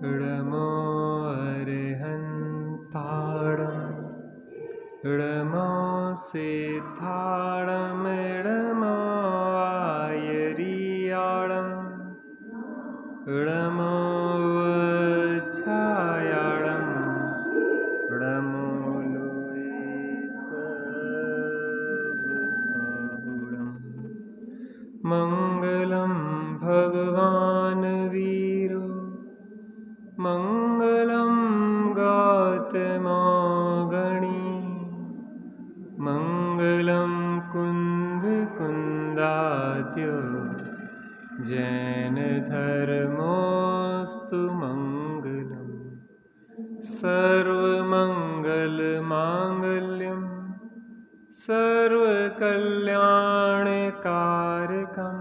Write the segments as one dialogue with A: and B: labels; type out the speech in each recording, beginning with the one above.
A: णमो अरहन्ताणं णमो सिद्धाणं णमो आयरियाणं णमो वज्झायाणं णमो लोये सर्वसाहुणं मङ्गलं भगवान् वीरो मङ्गलं गौतमो गणी मङ्गलं कुन्दकुन्दाद्यो जैनधर्मोऽस्तु मङ्गलं सर्वमङ्गलमाङ्गल्यं सर्वकल्याणकारकं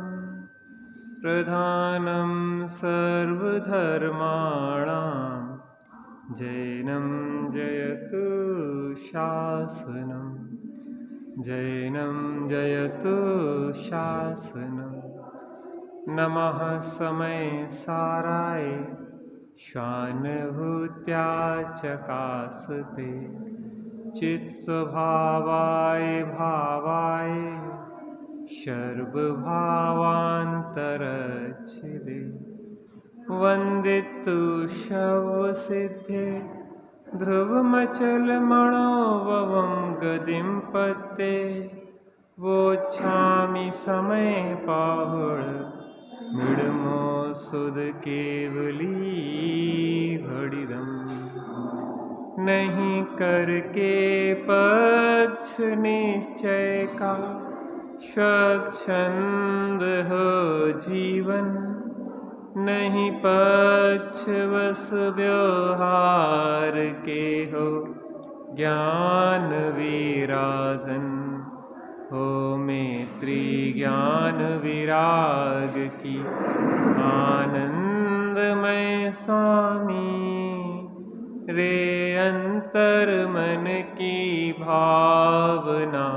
A: प्रधानं सर्वधर्माणां जैनं जयतु शासनं जैनं जयतु शासनं नमः समय साराय स्वानुभूत्या चकासते चित्स्वभावाय भावाय सर्वभावान्तरच्छिदे वन्दितु शवसिद्धे ध्रुवमचलमणोभवं गतिं पत्ते वोच्छामि समय पाहुळ मिडमो सुध केवली भडिदम् नहीं करके पक्ष निश्चय का स्वच्छंद हो जीवन नहीं पक्ष वस व्यवहार के हो ज्ञान विराधन हो मैत्री ज्ञान विराग की आनंदमय स्वामी रे अंतर मन की भावना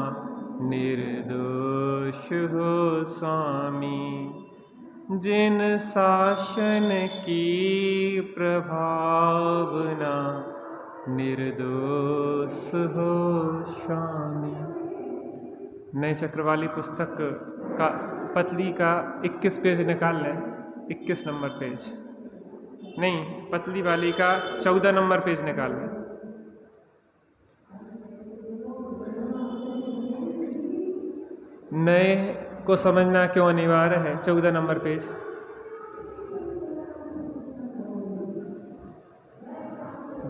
A: निर्दोष हो स्वामी जिन शासन की प्रभावना निर्दोष हो स्वामी। नए चक्र वाली पुस्तक का पतली का 21 पेज निकाल लें, 21 नंबर पेज नहीं, पतली वाली का 14 नंबर पेज निकाल लें। नए को समझना क्यों अनिवार्य है, 14 नंबर पेज।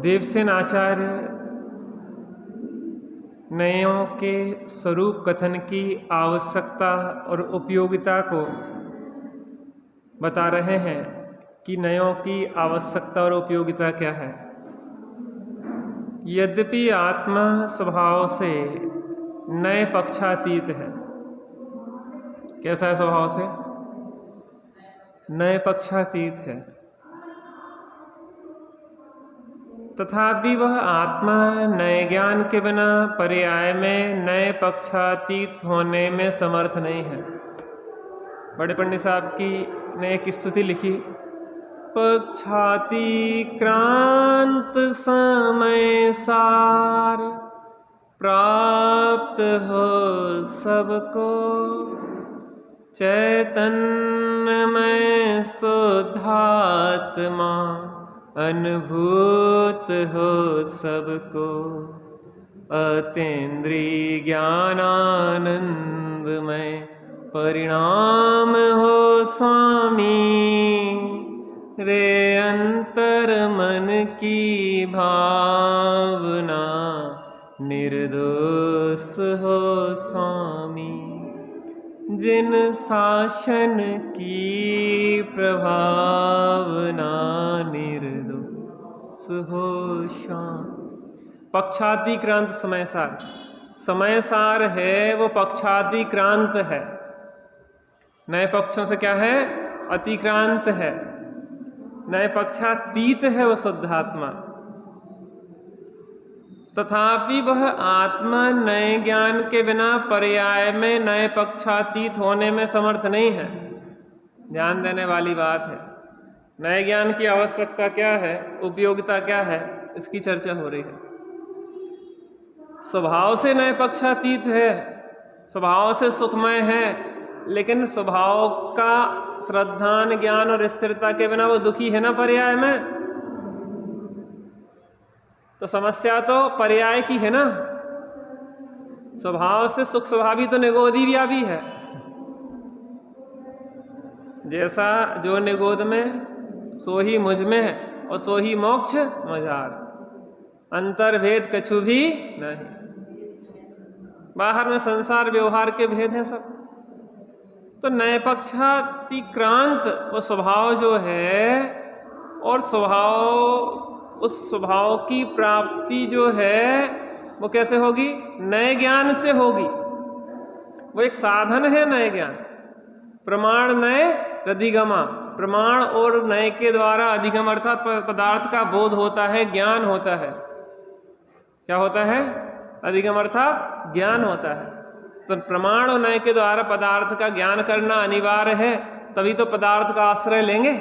A: देवसेन आचार्य नयों के स्वरूप कथन की आवश्यकता और उपयोगिता को बता रहे हैं कि नयों की आवश्यकता और उपयोगिता क्या है। यद्यपि आत्मा स्वभाव से नए पक्षातीत है। कैसा है स्वभाव से? नए पक्षातीत है। तथापि वह आत्मा नए ज्ञान के बिना पर्याय में नए पक्षातीत होने में समर्थ नहीं है। बड़े पंडित साहब की ने एक स्तुति लिखी, पक्षातिक्रांत समय सार प्राप्त हो सबको चैतन्यमय शुद्धात्मा अनुभूत हो सबको अतीन्द्रिय ज्ञानानंदमय परिणाम हो स्वामी रे अंतर मन की भावना निर्दोष हो स्वामी जिन शासन की प्रभावना निर्दोष हो शाम। पक्षातिक्रांत समयसार, समयसार है वो पक्षातिक्रांत है, नए पक्षों से क्या है? अतिक्रांत है, नए पक्षातीत है वो शुद्धात्मा। तथापि वह आत्मा नए ज्ञान के बिना पर्याय में नए पक्षातीत होने में समर्थ नहीं है। ध्यान देने वाली बात है। नए ज्ञान की आवश्यकता क्या है, उपयोगिता क्या है, इसकी चर्चा हो रही है। स्वभाव से नए पक्षातीत है, स्वभाव से सुखमय है, लेकिन स्वभाव का श्रद्धान ज्ञान और स्थिरता के बिना वो दुखी है ना पर्याय में। तो समस्या तो पर्याय की है ना। स्वभाव से सुख स्वभावी तो निगोदी भी है। जैसा जो निगोद में सो ही मुझ में और सो ही मोक्ष मझार, अंतर्भेद कछु भी नहीं। बाहर में संसार व्यवहार के भेद हैं सब। तो नए पक्षातिक्रांत वो स्वभाव जो है, और स्वभाव, उस स्वभाव की प्राप्ति जो है वो कैसे होगी, नए ज्ञान से होगी। वो एक साधन है नए ज्ञान। प्रमाण नए अधिगमा, प्रमाण और नए के द्वारा अधिगम अर्थात पदार्थ का बोध होता है, ज्ञान होता है। क्या होता है, अधिगम अर्थात ज्ञान होता है। तो प्रमाण और नए के द्वारा पदार्थ का ज्ञान करना अनिवार्य है, तभी तो पदार्थ का आश्रय लेंगे।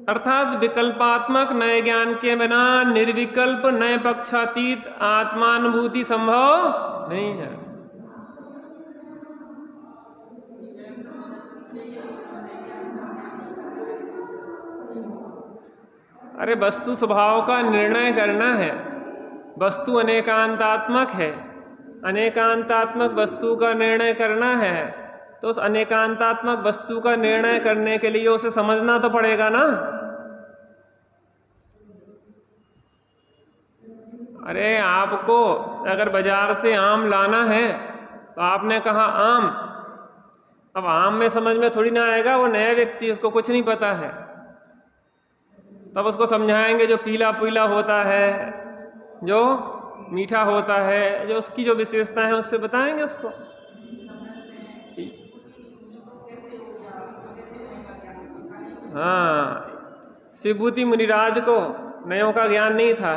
A: अर्थात विकल्पात्मक नए ज्ञान के बिना निर्विकल्प नए पक्षातीत आत्मानुभूति संभव नहीं है। अरे वस्तु स्वभाव का निर्णय करना है। वस्तु अनेकांतात्मक है, अनेकांतात्मक वस्तु का निर्णय करना है, तो उस अनेकांतात्मक वस्तु का निर्णय करने के लिए उसे समझना तो पड़ेगा ना। अरे आपको अगर बाजार से आम लाना है तो आपने कहा आम, अब आम में समझ में थोड़ी ना आएगा, वो नया व्यक्ति, उसको कुछ नहीं पता है। तब उसको समझाएंगे जो पीला पीला होता है, जो मीठा होता है, जो उसकी जो विशेषता है उससे बताएंगे उसको। हाँ, शिवभूति मुनिराज को नयों का ज्ञान नहीं था,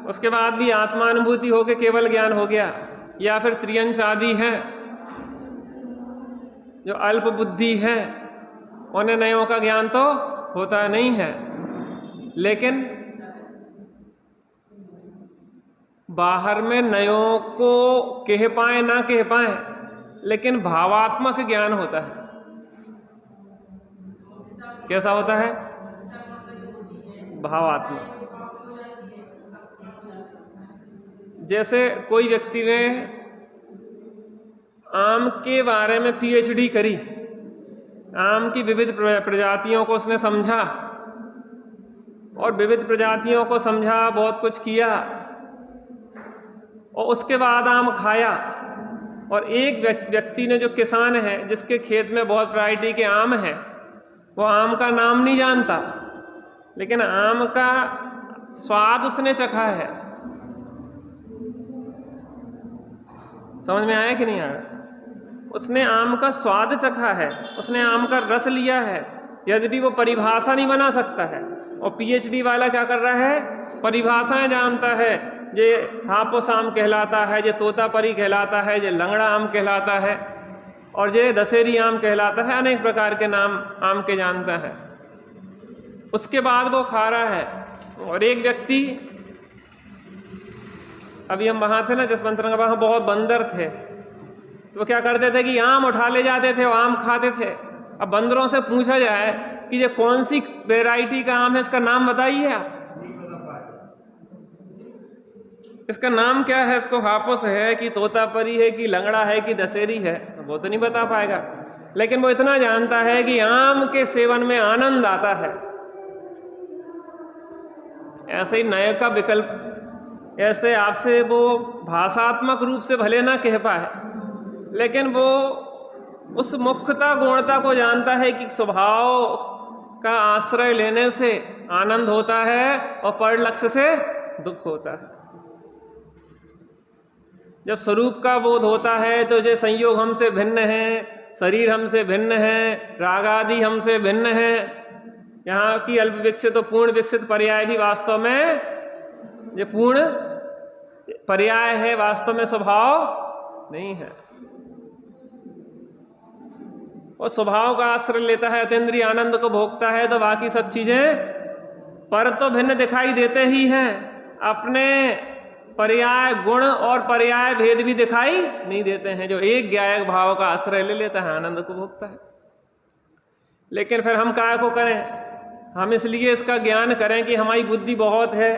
A: उसके बाद भी आत्मानुभूति होके केवल ज्ञान हो गया। या फिर त्रियंच आदि हैं जो अल्प बुद्धि हैं, उन्हें नयों का ज्ञान तो होता नहीं है, लेकिन बाहर में नयों को कह पाए ना कह पाए, लेकिन भावात्मक ज्ञान होता है। कैसा होता है, भावात्मक। जैसे कोई व्यक्ति ने आम के बारे में पीएचडी करी, आम की विविध प्रजातियों को उसने समझा और विविध प्रजातियों को समझा, बहुत कुछ किया, और उसके बाद आम खाया। और एक व्यक्ति ने, जो किसान है, जिसके खेत में बहुत वैरायटी के आम हैं, वो आम का नाम नहीं जानता, लेकिन आम का स्वाद उसने चखा है। समझ में आया कि नहीं आया? उसने आम का स्वाद चखा है, उसने आम का रस लिया है, यद्यपि वो परिभाषा नहीं बना सकता है। और पीएचडी वाला क्या कर रहा है, परिभाषाएं जानता है। जे हापुस आम कहलाता है, जे तोतापरी कहलाता है, जे लंगड़ा आम कहलाता है, और जे दशहरी आम कहलाता है। अनेक प्रकार के नाम आम के जानता है। उसके बाद वो खा रहा है। और एक व्यक्ति, अभी हम वहाँ थे ना जसवंतनगर, वहाँ बहुत बंदर थे, तो क्या करते थे कि आम उठा ले जाते थे और आम खाते थे। अब बंदरों से पूछा जाए कि ये कौन सी वैरायटी का आम है, इसका नाम बताइए आप, इसका नाम क्या है, इसको हापुस है कि तोतापरी है कि लंगड़ा है कि दशहरी है, वो तो नहीं बता पाएगा। लेकिन वो इतना जानता है कि आम के सेवन में आनंद आता है। ऐसे ही नए का विकल्प, ऐसे आपसे वो भाषात्मक रूप से भले ना कह पाए, लेकिन वो उस मुख्यता गुणता को जानता है कि स्वभाव का आश्रय लेने से आनंद होता है और पर लक्ष्य से दुख होता है। जब स्वरूप का बोध होता है तो जो संयोग हमसे भिन्न है, शरीर हमसे भिन्न है, राग आदि हमसे भिन्न है, यहाँ की अल्प विकसित और पूर्ण विकसित पर्याय भी वास्तव में ये पूर्ण पर्याय है, वास्तव में स्वभाव नहीं है। वो स्वभाव का आश्रय लेता है, अतीन्द्रिय आनंद को भोगता है, तो बाकी सब चीजें पर तो भिन्न दिखाई देते ही हैं, अपने पर्याय गुण और पर्याय भेद भी दिखाई नहीं देते हैं। जो एक ज्ञायक भाव का आश्रय ले लेता है आनंद को भोगता है। लेकिन फिर हम काय को करें? हम इसलिए इसका ज्ञान करें कि हमारी बुद्धि बहुत है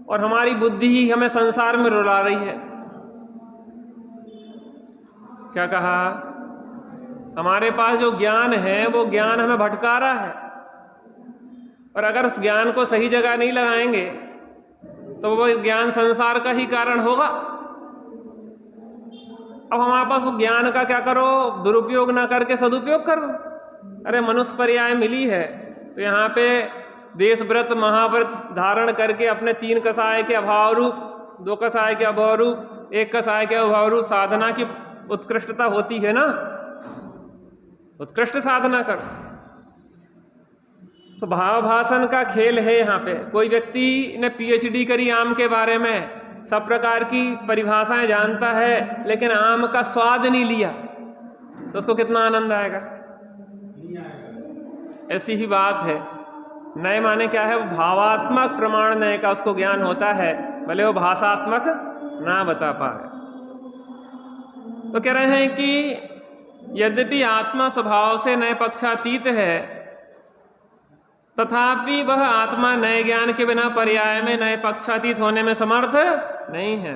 A: और हमारी बुद्धि ही हमें संसार में रुला रही है। क्या कहा? हमारे पास जो ज्ञान है वो ज्ञान हमें भटका रहा है, और अगर उस ज्ञान को सही जगह नहीं लगाएंगे तो वो ज्ञान संसार का ही कारण होगा। अब हमारे पास उस ज्ञान का क्या करो? दुरुपयोग ना करके सदुपयोग करो। अरे मनुष्य पर्याय मिली है तो यहाँ पे देश व्रत महाव्रत धारण करके अपने 3 कसाय के अभाव रूप, 2 कसाय के अभाव रूप, 1 कसाय के अभाव रूप साधना की उत्कृष्टता होती है ना, उत्कृष्ट साधना कर। तो भाव भाषण का खेल है यहाँ पे। कोई व्यक्ति ने PhD करी आम के बारे में, सब प्रकार की परिभाषाएं जानता है, लेकिन आम का स्वाद नहीं लिया तो उसको कितना आनंद आएगा? ऐसी ही बात है। नए माने क्या है? वो भावात्मक प्रमाण नए का उसको ज्ञान होता है, भले वो भाषात्मक ना बता पाए। तो कह रहे हैं कि यद्यपि आत्मा स्वभाव से नए पक्षातीत है, तथापि वह आत्मा नए ज्ञान के बिना पर्याय में नए पक्षातीत होने में समर्थ नहीं है।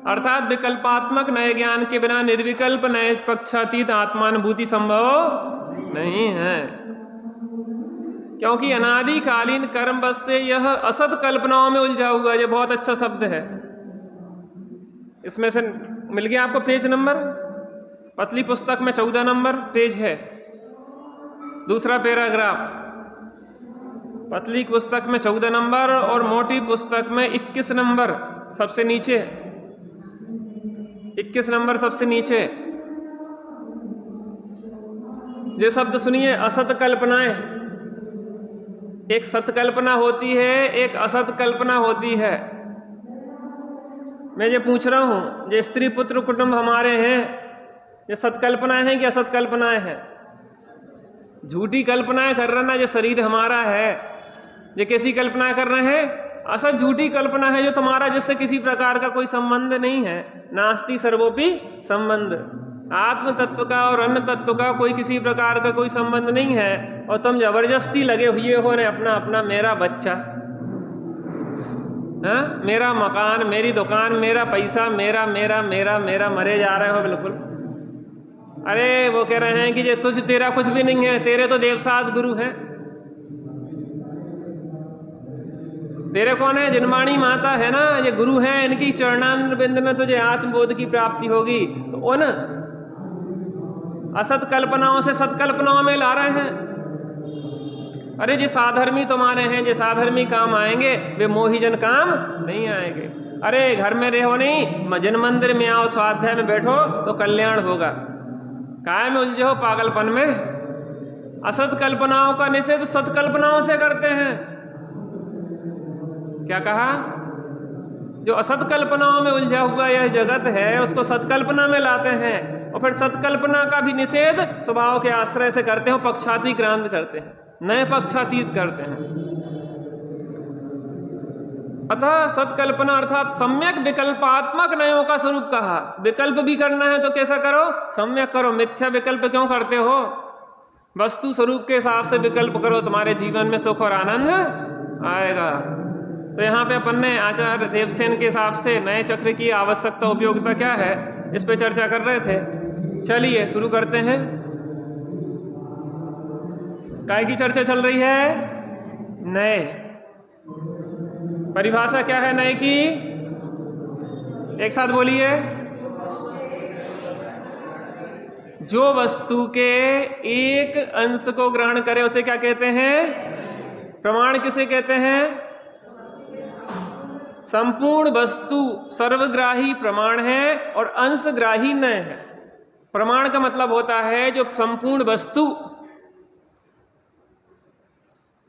A: अर्थात विकल्पात्मक नए ज्ञान के बिना निर्विकल्प नए पक्षातीत आत्मानुभूति संभव नहीं है, क्योंकि अनादिकालीन कर्म बस से यह असत कल्पनाओं में उलझा हुआ। ये बहुत अच्छा शब्द है। इसमें से मिल गया आपको पेज नंबर, पतली पुस्तक में 14 नंबर पेज है, दूसरा पैराग्राफ। पतली पुस्तक में 14 नंबर और मोटी पुस्तक में 21 नंबर सबसे नीचे, 21 नंबर सबसे नीचे। ये शब्द सुनिए, असत कल्पनाएं। एक सत कल्पना होती है, एक असत कल्पना होती है। मैं ये पूछ रहा हूं, ये स्त्री पुत्र कुटुंब हमारे हैं, ये सत्कल्पनाएं हैं कि असत कल्पनाएं हैं? झूठी कल्पनाएं कर रहे ना, ये शरीर हमारा है। ये कैसी कल्पना कर रहे हैं? असत झूठी कल्पना है जो तुम्हारा, जिससे किसी प्रकार का कोई संबंध नहीं है। नास्ति सर्वोपि संबंध। आत्म तत्व का और अन्य तत्व का कोई किसी प्रकार का कोई संबंध नहीं है, और तुम जबरदस्ती लगे हुए हो ने अपना अपना, मेरा बच्चा, मेरा मकान, मेरी दुकान, मेरा पैसा, मेरा मेरा मेरा मेरा, मरे जा रहे हो बिल्कुल। अरे वो कह रहे हैं कि ये तुझ, तेरा कुछ भी नहीं है, तेरे तो देवसात गुरु हैं। तेरे कौन है? जिनवाणी माता है ना, ये गुरु हैं, इनकी चरणारविंद में तुझे आत्मबोध की प्राप्ति होगी। तो उन असत कल्पनाओं से सत्कल्पनाओं में ला रहे हैं। अरे जो साधर्मी तुम्हारे हैं, जो साधर्मी काम आएंगे, वे मोहीजन काम नहीं आएंगे। अरे घर में रहो नहीं, जन मंदिर में आओ, स्वाध्याय में बैठो तो कल्याण होगा। काय में उलझे हो पागलपन में? असत कल्पनाओं का निषेध सत्कल्पनाओं से करते हैं। क्या कहा? जो असत कल्पनाओं में उलझा हुआ यह जगत है, उसको सत्कल्पना में लाते हैं, और फिर सत्कल्पना का भी निषेध स्वभाव के आश्रय से करते हैं, पक्षातिक्रांत करते हैं, नए पक्षातीत करते हैं। अतः सत्कल्पना अर्थात सम्यक विकल्पात्मक नयों का स्वरूप कहा। विकल्प भी करना है तो कैसा करो? सम्यक करो। मिथ्या विकल्प क्यों करते हो? वस्तु स्वरूप के हिसाब से विकल्प करो, तुम्हारे जीवन में सुख और आनंद आएगा। तो यहाँ पे अपन ने आचार्य देवसेन के हिसाब से नए चक्र की आवश्यकता उपयोगिता क्या है, इस पे चर्चा कर रहे थे। चलिए शुरू करते हैं। काय की चर्चा चल रही है? नए। परिभाषा क्या है नए की? एक साथ बोलिए। जो वस्तु के एक अंश को ग्रहण करे उसे क्या कहते हैं? प्रमाण किसे कहते हैं? संपूर्ण वस्तु सर्वग्राही प्रमाण है और अंशग्राही न है। प्रमाण का मतलब होता है जो संपूर्ण वस्तु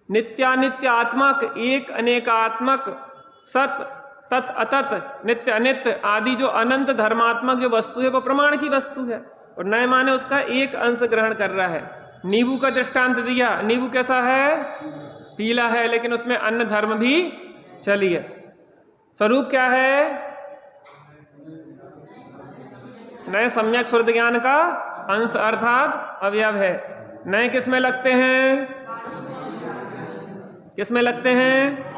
A: नित्यानित्य आत्मक, एक अनेकात्मक, सत तत् अतत नित्य अनित्य आदि जो अनंत धर्मात्मक जो वस्तु है वो प्रमाण की वस्तु है, और नए माने उसका एक अंश ग्रहण कर रहा है। नींबू का दृष्टांत दिया, नींबू कैसा है? पीला है, लेकिन उसमें अन्य धर्म भी चलिए। स्वरूप क्या है? नए सम्यक श्रुत ज्ञान का अंश अर्थात अवयव है। नए किस में लगते हैं? किस में लगते हैं?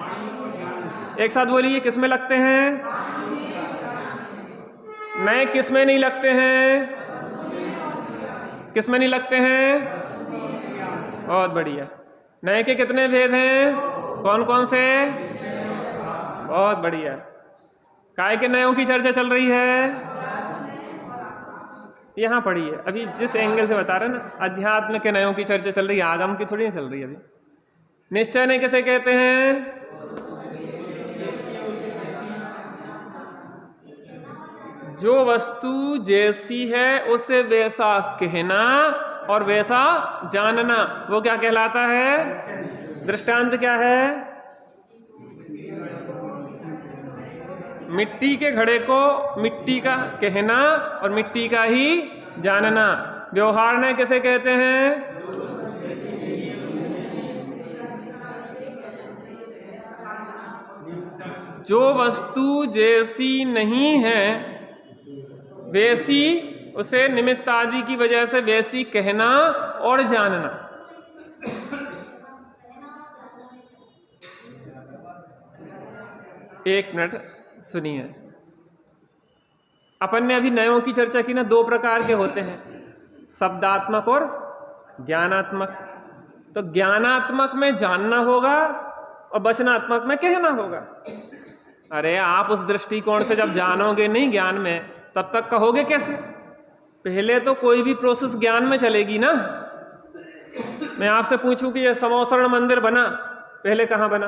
A: एक साथ बोलिए, किस में लगते हैं? नए किस में नहीं लगते हैं? किस में नहीं लगते हैं? बहुत बढ़िया। नए के कितने भेद हैं? कौन कौन से? बहुत बढ़िया। काय के नयों की चर्चा चल रही है? यहाँ पढ़िए, अभी जिस एंगल से बता रहे हैं ना, अध्यात्म के नयों की चर्चा चल रही है, आगम की थोड़ी नहीं चल रही है अभी। निश्चय ने किसे कहते हैं? जो वस्तु जैसी है उसे वैसा कहना और वैसा जानना, वो क्या कहलाता है? दृष्टांत क्या है? मिट्टी के घड़े को मिट्टी का कहना और मिट्टी का ही जानना। व्यवहार ने किसे कहते हैं? जो वस्तु जैसी नहीं है वैसी, उसे निमित्त आदि की वजह से वैसी कहना और जानना। एक मिनट सुनिए, अपन ने अभी नयों की चर्चा की ना, दो प्रकार के होते हैं, शब्दात्मक और ज्ञानात्मक। तो ज्ञानात्मक में जानना होगा और वचनात्मक में कहना होगा। अरे आप उस दृष्टिकोण से जब जानोगे नहीं ज्ञान में, तब तक कहोगे कैसे? पहले तो कोई भी प्रोसेस ज्ञान में चलेगी ना। मैं आपसे पूछूं कि यह समोसरण मंदिर बना, पहले कहाँ बना?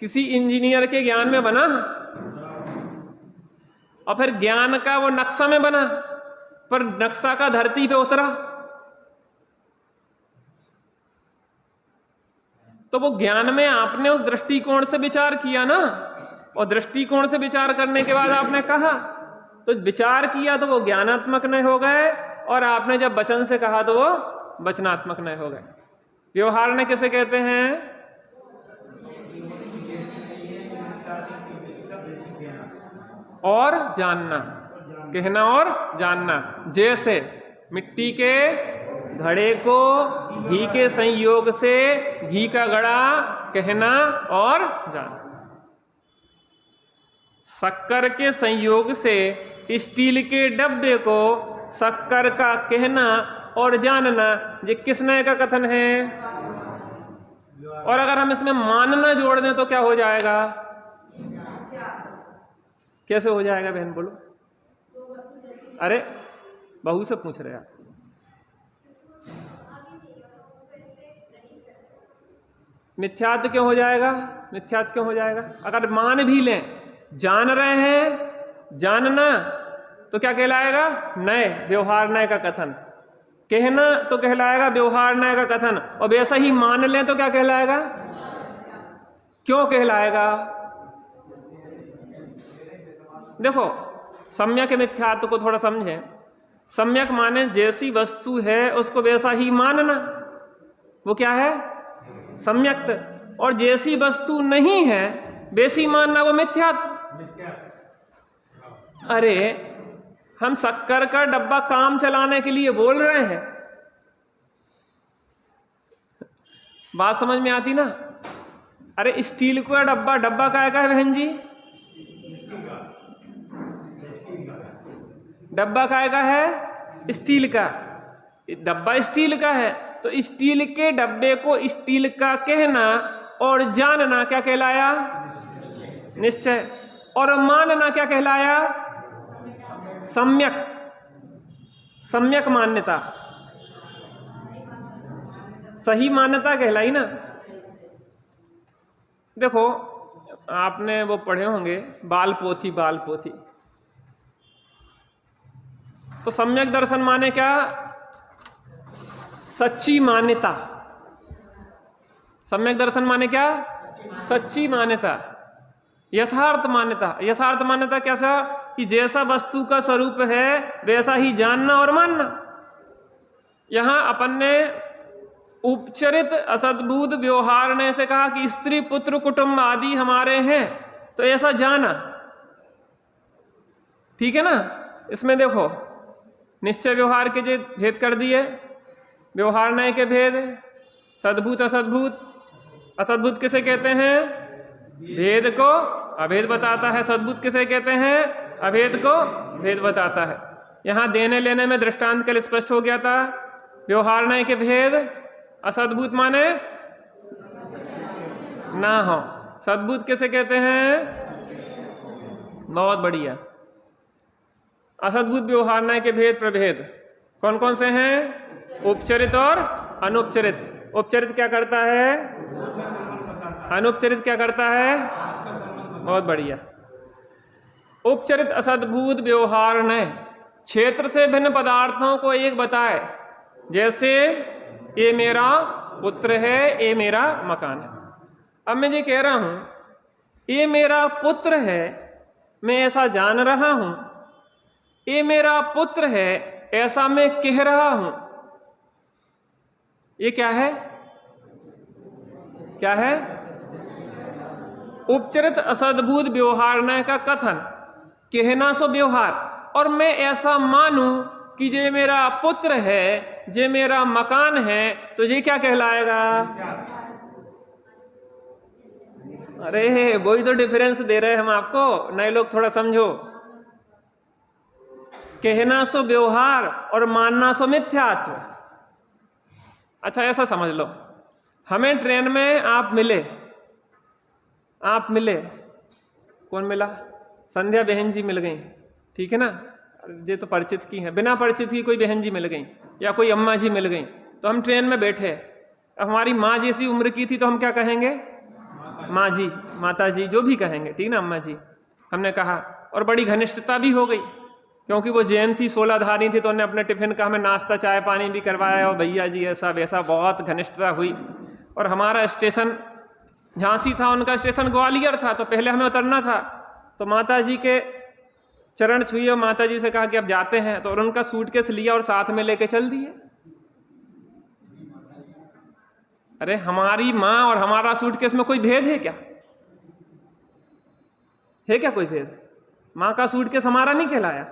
A: किसी इंजीनियर के ज्ञान में बना, और फिर ज्ञान का वो नक्शा में बना, पर नक्शा का धरती पे उतरा तो वो ज्ञान में आपने उस दृष्टिकोण से विचार किया ना, और दृष्टिकोण से विचार करने के बाद आपने कहा, तो विचार किया तो वो ज्ञानात्मक नहीं हो गए, और आपने जब वचन से कहा तो वो वचनात्मक नहीं हो गए। व्यवहार ने किसे कहते हैं? और जानना, कहना और जानना। जैसे मिट्टी के घड़े को घी के संयोग से घी का घड़ा कहना और जानना, शक्कर के संयोग से स्टील के डब्बे को शक्कर का कहना और जानना, ये किस नए का कथन है? और अगर हम इसमें मानना जोड़ दें तो क्या हो जाएगा? कैसे हो जाएगा बहन बोलो? अरे बहू से पूछ रहे आप। मिथ्यात्व क्यों हो जाएगा? मिथ्यात्व क्यों हो जाएगा? अगर मान भी लें, जान रहे हैं, जानना तो क्या कहलाएगा? नए, व्यवहार नए का कथन। कहना तो कहलाएगा व्यवहार नए का कथन, और वैसा ही मान लें तो क्या कहलाएगा? क्यों कहलाएगा? देखो, सम्यक मिथ्यात्व को थोड़ा समझें। सम्यक माने जैसी वस्तु है उसको वैसा ही मानना, वो क्या है? सम्यक्त। और जैसी वस्तु नहीं है वैसी मानना, वो मिथ्यात्व। अरे हम शक्कर का डब्बा काम चलाने के लिए बोल रहे हैं, बात समझ में आती ना? अरे स्टील का डब्बा, डब्बा काय का है बहन जी? डब्बा काय का है? स्टील का। डब्बा स्टील का है, तो स्टील के डब्बे को स्टील का कहना और जानना क्या कहलाया? निश्चय। और मानना क्या कहलाया? सम्यक। सम्यक मान्यता, सही मान्यता कहलाई ना। देखो, आपने वो पढ़े होंगे बाल पोथी, बाल पोथी। तो सम्यक दर्शन माने क्या? सच्ची मान्यता। सम्यक दर्शन माने क्या? सच्ची मान्यता, यथार्थ मान्यता। यथार्थ मान्यता कैसा? कि जैसा वस्तु का स्वरूप है वैसा ही जानना और मानना। यहां अपन ने उपचरित असद्भुत व्यवहार ने से कहा कि स्त्री पुत्र कुटुंब आदि हमारे हैं, तो ऐसा जाना, ठीक है ना। इसमें देखो निश्चय व्यवहार के जो भेद कर दिए, व्यवहार नय के भेद, सद्भुत असद्भुत। असद्भुत किसे कहते हैं? भेद को अभेद बताता है। सद्भुत किसे कहते हैं? अभेद को भेद बताता है। यहां देने लेने में दृष्टांत कल स्पष्ट हो गया था। व्यवहार नय के भेद, असद्भुत माने ना हो, सद्भुत किसे कहते हैं? बहुत बढ़िया। असद्भुत व्यवहार नय के भेद प्रभेद कौन कौन से हैं? उपचरित और अनुपचरित। उपचरित क्या करता है? अनुपचरित क्या करता है? बहुत बढ़िया। उपचरित असद्भुत व्यवहार नय क्षेत्र से भिन्न पदार्थों को एक बताए, जैसे ये मेरा पुत्र है, ये मेरा मकान है। अब मैं ये कह रहा हूं ये मेरा पुत्र है, मैं ऐसा जान रहा हूं। ये मेरा पुत्र है ऐसा मैं कह रहा हूं। ये क्या है? क्या है? उपचरित असद्भुत व्यवहार नय का कथन, कहना सो व्यवहार। और मैं ऐसा मानूं कि ये मेरा पुत्र है, ये मेरा मकान है, तो ये क्या कहलाएगा? अरे वही तो डिफरेंस दे रहे हैं हम आपको, नए लोग थोड़ा समझो। कहना सो व्यवहार और मानना सो मिथ्यात्व। अच्छा ऐसा समझ लो, हमें ट्रेन में आप मिले, कौन मिला? संध्या बहन जी मिल गई, ठीक है ना। ये तो परिचित की है, बिना परिचित की कोई बहन जी मिल गई या कोई अम्मा जी मिल गई, तो हम ट्रेन में बैठे। अब हमारी माँ जैसी उम्र की थी तो हम क्या कहेंगे? माँ जी, माता जी, जो भी कहेंगे, ठीक ना, अम्मा जी हमने कहा। और बड़ी घनिष्ठता भी हो गई, क्योंकि वो जैन थी, 16 धारी थी, तो उन्हें अपने टिफिन का हमें नाश्ता चाय पानी भी करवाया, और भैया जी ऐसा वैसा, बहुत घनिष्ठता हुई। और हमारा स्टेशन झांसी था, उनका स्टेशन ग्वालियर था, तो पहले हमें उतरना था। तो माता जी के चरण छुए और माता जी से कहा कि अब जाते हैं, तो उनका सूटकेस लिया और साथ में लेके चल दिए। अरे हमारी माँ और हमारा सूटकेस में कोई भेद है क्या? है क्या कोई भेद? माँ का सूटकेस हमारा नहीं कहलाया?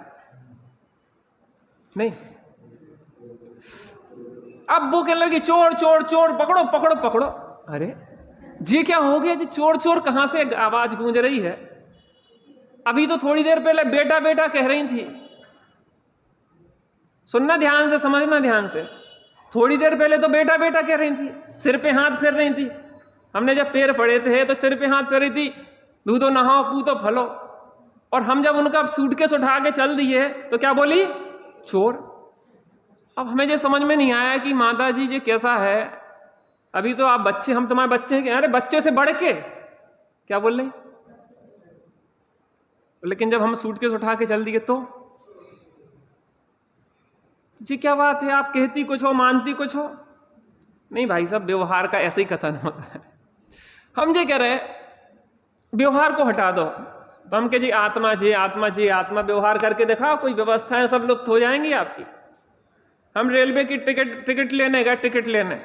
A: नहीं। अब वो कहने लगे चोर चोर चोर, पकड़ो पकड़ो पकड़ो। अरे जी क्या हो गया जी? चोर चोर कहां से आवाज गूंज रही है? अभी तो थोड़ी देर पहले बेटा बेटा कह रही थी। सुनना ध्यान से, समझना ध्यान से। थोड़ी देर पहले तो बेटा बेटा कह रही थी, सिर पे हाथ फेर रही थी। हमने जब पैर पड़े थे तो सिर पे हाथ फेर रही थी, दूधो नहाओ पूतो फलो। और हम जब उनका सूटकेस उठा के चल दिए तो क्या बोली? चोर। अब हमें जो समझ में नहीं आया कि माता जी ये कैसा है। अभी तो आप बच्चे, हम तुम्हारे बच्चे हैं। अरे बच्चे से बढ़ के क्या बोल रही? लेकिन जब हम सूटकेस उठा के चल दिए तो जी क्या बात है, आप कहती कुछ हो मानती कुछ हो। नहीं भाई साहब, व्यवहार का ऐसे ही कथन होता है। हम जे कह रहे व्यवहार को हटा दो, तो हम कह जी आत्मा जी आत्मा जी आत्मा, व्यवहार करके दिखाओ, कोई व्यवस्थाएं सब लुप्त हो जाएंगी आपकी। हम रेलवे की टिकट लेने गए, टिकट लेने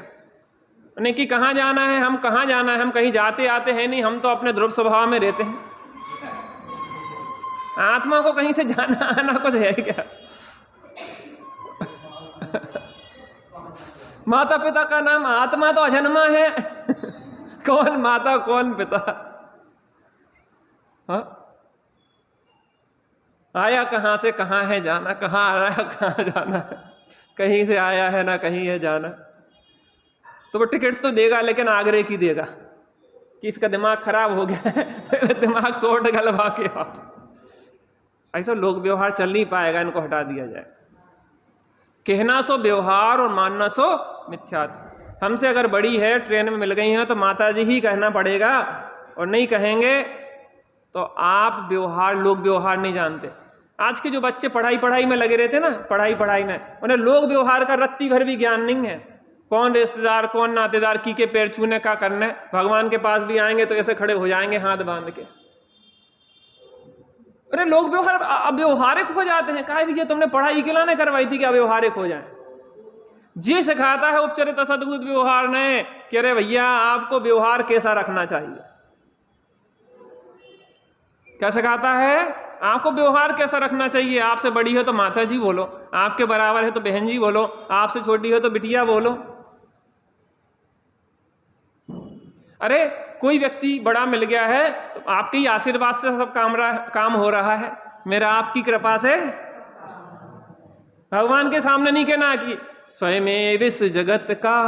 A: नहीं कि कहाँ जाना है, हम कहाँ जाना है, हम कहीं जाते आते हैं नहीं, हम तो अपने ध्रुव स्वभाव में रहते हैं। आत्मा को कहीं से जाना आना कुछ है क्या? माता पिता का नाम आत्मा तो अजन्मा है। कौन माता कौन पिता? हाँ? आया कहाँ से, कहाँ है जाना, कहाँ आ रहा है कहाँ जाना है, कहीं से आया है ना कहीं है जाना। तो वो टिकट तो देगा लेकिन आगरे की देगा कि इसका दिमाग खराब हो गया है, दिमाग सोट गलवा के आओ। ऐसा लोक व्यवहार चल नहीं पाएगा, इनको हटा दिया जाए। कहना सो व्यवहार और मानना सो मिथ्यात्व। हमसे अगर बड़ी है, ट्रेन में मिल गई हैं, तो माता जी ही कहना पड़ेगा, और नहीं कहेंगे तो आप व्यवहार, लोक व्यवहार नहीं जानते। आज के जो बच्चे पढ़ाई में लगे रहते ना, पढ़ाई में, उन्हें लोक व्यवहार का रत्ती भर भी ज्ञान नहीं है। कौन रिश्तेदार कौन नातेदार की के पैर छूने का करना है। भगवान के पास भी आएंगे तो ऐसे खड़े हो जाएंगे हाथ बांध के। अरे लोग व्यवहारिक हो जाते हैं। कहा भैया तुमने पढ़ाई के लाने करवाई थी कि व्यवहारिक हो जाए। जी सिखाता है उपचरित असद्भुत व्यवहार ने कि अरे भैया आपको व्यवहार कैसा रखना चाहिए। क्या सिखाता है? आपको व्यवहार कैसा रखना चाहिए। आपसे बड़ी हो तो माता जी बोलो, आपके बराबर है तो बहन जी बोलो, आपसे छोटी हो तो बिटिया बोलो। अरे कोई व्यक्ति बड़ा मिल गया है तो आपके ही आशीर्वाद से सब काम हो रहा है, मेरा आपकी कृपा से। भगवान के सामने नहीं कहना कि स्वयं इस जगत का।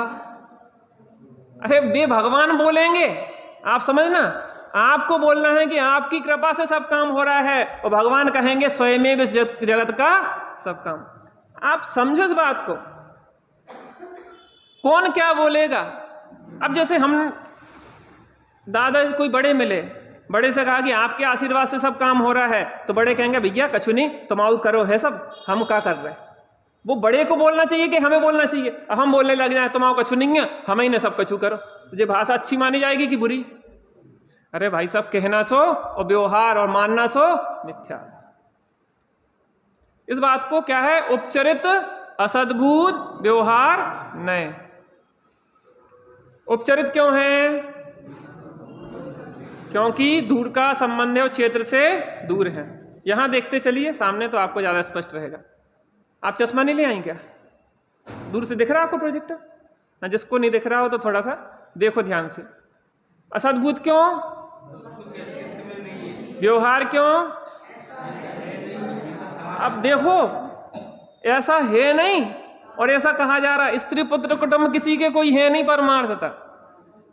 A: अरे वे भगवान बोलेंगे, आप समझना, आपको बोलना है कि आपकी कृपा से सब काम हो रहा है, और भगवान कहेंगे स्वयं इस जगत का सब काम। आप समझो इस बात को, कौन क्या बोलेगा। अब जैसे हम दादा कोई बड़े मिले, बड़े से कहा कि आपके आशीर्वाद से सब काम हो रहा है, तो बड़े कहेंगे भैया कछु नहीं, तुम करो है सब, हम क्या कर रहे हैं। वो बड़े को बोलना चाहिए कि हमें बोलना चाहिए। अब हम बोलने लग जाए तुम कछु नहीं है, हमें ही ने सब कछु करो, तो ये भाषा अच्छी मानी जाएगी कि बुरी? अरे भाई सब कहना सो और व्यवहार और मानना सो मिथ्या। इस बात को क्या है? उपचरित असद्भुत व्यवहार नए। उपचरित क्यों है? क्योंकि दूर का संबंध है और क्षेत्र से दूर है। यहां देखते चलिए सामने तो आपको ज्यादा स्पष्ट रहेगा। आप चश्मा नहीं ले आई क्या? दूर से दिख रहा है आपको प्रोजेक्टर ना? जिसको नहीं दिख रहा हो तो थोड़ा सा देखो ध्यान से। असद्भुत क्यों? व्यवहार क्यों? अब देखो ऐसा है नहीं, और ऐसा कहा जा रहा है स्त्री पुत्र कुटुंब किसी के कोई है नहीं परमार्थता,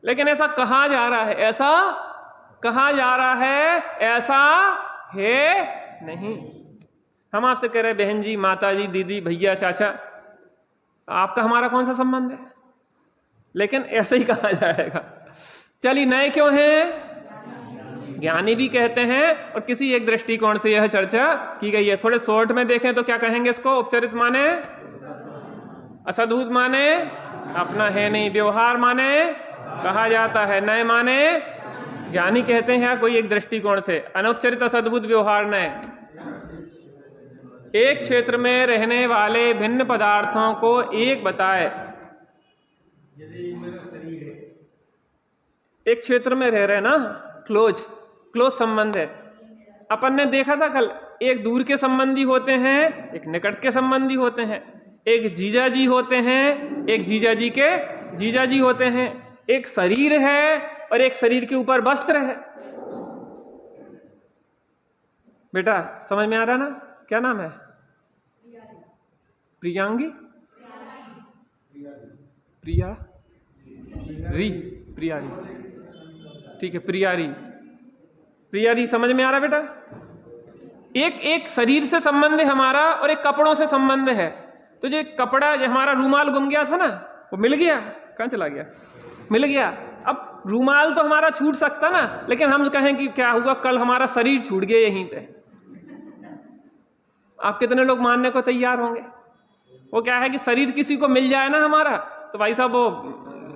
A: लेकिन ऐसा कहा जा रहा है, ऐसा कहा जा रहा है, ऐसा है नहीं। हम आपसे कह रहे हैं बहन जी, माता जी, दीदी, भैया, चाचा, आपका हमारा कौन सा संबंध है? लेकिन ऐसे ही कहा जाएगा। चलिए नए क्यों हैं? ज्ञानी भी कहते हैं, और किसी एक दृष्टिकोण से यह चर्चा की गई है। थोड़े शॉर्ट में देखें तो क्या कहेंगे इसको? उपचरित माने असद्भुत माने अपना है नहीं, व्यवहार माने कहा जाता है, नए माने ज्ञानी कहते हैं कोई एक दृष्टिकोण से। अनुपचरित असद्भुत व्यवहार नए। एक क्षेत्र में रहने वाले भिन्न पदार्थों को एक बताए।
B: जैसे मेरा शरीर है,
A: एक क्षेत्र में रह रहे ना, क्लोज संबंध है। अपन ने देखा था कल, एक दूर के संबंधी होते हैं, एक निकट के संबंधी होते हैं, एक जीजा जी होते हैं, एक जीजा जी के जीजा जी होते हैं, एक शरीर है और एक शरीर के ऊपर वस्त्र है। बेटा समझ में आ रहा ना? क्या नाम है? प्रियांगी, प्रिया री, प्रिया री, ठीक है, प्रिया री, प्रिया री, समझ में आ रहा बेटा? एक शरीर से संबंध है हमारा, और एक कपड़ों से संबंध है। तो जो कपड़ा, जो हमारा रूमाल गुम गया था ना, वो मिल गया। कहाँ चला गया? मिल गया। अब रूमाल तो हमारा छूट सकता ना, लेकिन हम कहें कि क्या हुआ, कल हमारा शरीर छूट गया यहीं पे। आप कितने लोग मानने को तैयार होंगे? वो क्या है कि शरीर किसी को मिल जाए ना हमारा, तो भाई साहब वो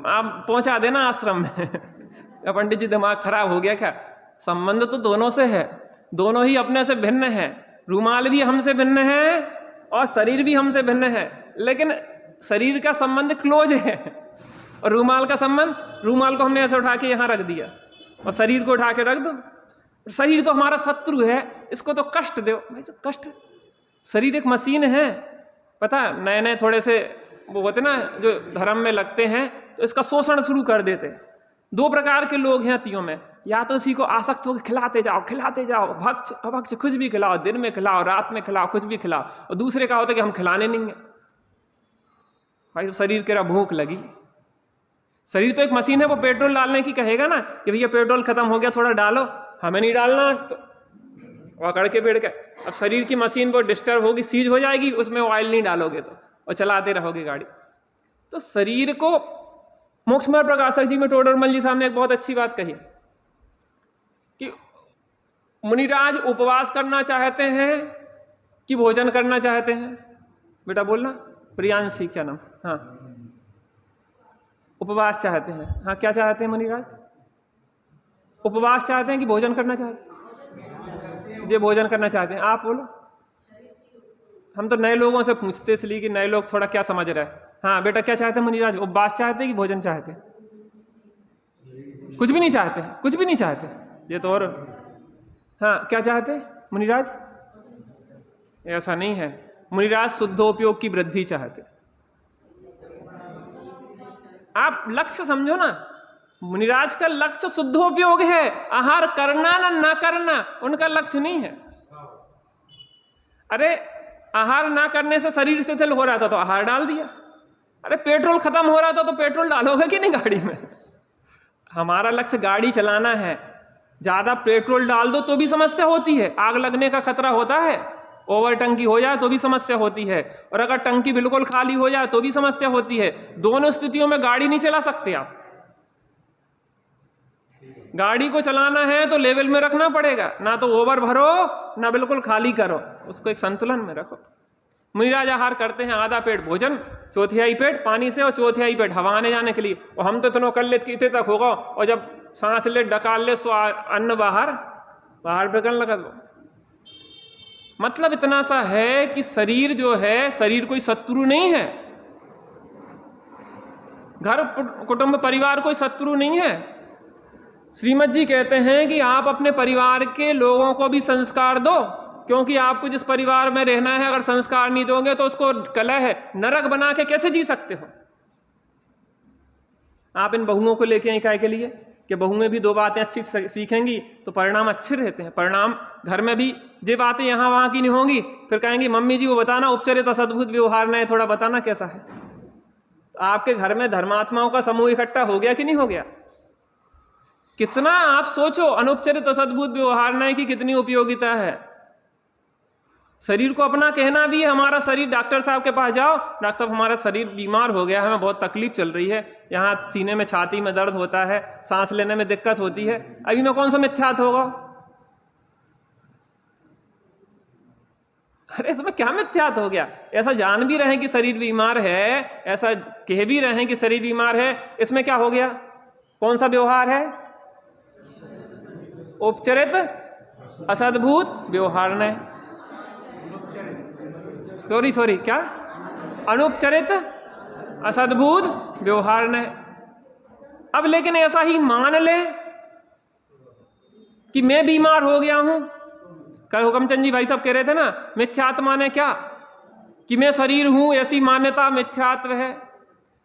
A: आप पहुंचा देना आश्रम में। पंडित जी दिमाग खराब हो गया क्या? संबंध तो दोनों से है, दोनों ही अपने से भिन्न है। रूमाल भी हमसे भिन्न है और शरीर भी हमसे भिन्न है, लेकिन शरीर का संबंध क्लोज है, और रूमाल का संबंध, रूमाल को हमने ऐसे उठा के यहाँ रख दिया और शरीर को उठा के रख दो। शरीर तो हमारा शत्रु है, इसको तो कष्ट दो भाई साहब, कष्ट है। शरीर एक मशीन है, पता, नए नए थोड़े से वो होते ना जो धर्म में लगते हैं, तो इसका शोषण शुरू कर देते। दो प्रकार के लोग हैं अतियों में, या तो इसी को आसक्त होकर खिलाते जाओ, भक्ष अभक्ष कुछ भी खिलाओ, दिन में खिलाओ, रात में खिलाओ, कुछ भी खिलाओ, और दूसरे का होता है कि हम खिलाने नहीं है। भाई तो शरीर के भूख लगी, शरीर तो एक मशीन है, वो पेट्रोल डालने की कहेगा ना कि भैया पेट्रोल खत्म हो गया थोड़ा डालो, हमें नहीं डालना आज तो, अकड़ के बैठ के। अब शरीर की मशीन वो डिस्टर्ब होगी, सीज हो जाएगी, उसमें ऑयल नहीं डालोगे तो, और चलाते रहोगे गाड़ी। तो शरीर को मोक्षमार्ग प्रकाशक जी में टोडरमल जी साहब ने एक बहुत अच्छी बात कही कि मुनिराज उपवास करना चाहते हैं कि भोजन करना चाहते हैं? बेटा बोलना। प्रियांशी, क्या नाम? हाँ, उपवास चाहते हैं। हाँ, क्या चाहते हैं मुनिराज? उपवास चाहते हैं कि भोजन करना चाहते हैं? जी, भोजन करना चाहते हैं। आप बोलो। हम तो नए लोगों से पूछते इसलिए कि नए लोग थोड़ा क्या समझ रहे हैं। हाँ बेटा, क्या चाहते हैं मुनिराज? उपवास चाहते हैं कि भोजन चाहते हैं? कुछ भी नहीं चाहते, कुछ भी नहीं चाहते ये तो। और हाँ, क्या चाहते हैं मुनिराज? ऐसा नहीं है मुनिराज, शुद्धोपयोग की वृद्धि चाहते। आप लक्ष्य समझो ना, मुनिराज का लक्ष्य शुद्धोपयोग है। आहार करना ना करना उनका लक्ष्य नहीं है। अरे आहार ना करने से शरीर शिथिल हो रहा था तो आहार डाल दिया। अरे पेट्रोल खत्म हो रहा था तो पेट्रोल डालोगे कि नहीं गाड़ी में? हमारा लक्ष्य गाड़ी चलाना है। ज्यादा पेट्रोल डाल दो तो भी समस्या होती है, आग लगने का खतरा होता है। ओवर टंकी हो जाए तो भी समस्या होती है, और अगर टंकी बिल्कुल खाली हो जाए तो भी समस्या होती है। दोनों स्थितियों में गाड़ी नहीं चला सकते आप। गाड़ी को चलाना है तो लेवल में रखना पड़ेगा, ना तो ओवर भरो ना बिल्कुल खाली करो, उसको एक संतुलन में रखो। मुनिराज आहार करते हैं, आधा पेट भोजन, चौथाई पेट पानी से और चौथाई पेट हवा आने जाने के लिए। और हम तो इतना कर लेते कि इतने तक होगा, और जब सांस ले डकाल ले सो अन्न बाहर फेंकने लगा दो। मतलब इतना सा है कि शरीर जो है, शरीर कोई शत्रु नहीं है, घर कुटुंब परिवार कोई शत्रु नहीं है। श्रीमद जी कहते हैं कि आप अपने परिवार के लोगों को भी संस्कार दो, क्योंकि आपको जिस परिवार में रहना है अगर संस्कार नहीं दोगे तो उसको कलह है, नरक बना के कैसे जी सकते हो? आप इन बहुओं को लेके काय के लिए कि बहुएं भी दो बातें अच्छी सीखेंगी तो परिणाम अच्छे रहते हैं। परिणाम घर में भी जे बातें यहाँ वहाँ की नहीं होंगी, फिर कहेंगी मम्मी जी वो बताना उपचरित सद्भुत व्यवहार नहीं, थोड़ा बताना कैसा है। तो आपके घर में धर्मात्माओं का समूह इकट्ठा हो गया कि नहीं हो गया? कितना आप सोचो, अनुपचरित सद्भुत व्यवहार नहीं की कितनी उपयोगिता है। शरीर को अपना कहना भी है। हमारा शरीर, डॉक्टर साहब के पास जाओ, डॉक्टर साहब हमारा शरीर बीमार हो गया है, हमें बहुत तकलीफ चल रही है, यहाँ सीने में छाती में दर्द होता है, सांस लेने में दिक्कत होती है। अभी में कौन सा मिथ्यात होगा? अरे इसमें क्या मिथ्यात हो गया? ऐसा जान भी रहे कि शरीर बीमार है, ऐसा कह भी रहे कि शरीर बीमार है, इसमें क्या हो गया? कौन सा व्यवहार है? उपचरित असद्भुत व्यवहार नहीं, सॉरी क्या? अनुपचरित असद्भुत व्यवहार नहीं। अब लेकिन ऐसा ही मान ले कि मैं बीमार हो गया हूं। कल हुकमचंद जी भाई साहब कह रहे थे ना, मिथ्यात्मा ने क्या कि मैं शरीर हूं, ऐसी मान्यता मिथ्यात्व है।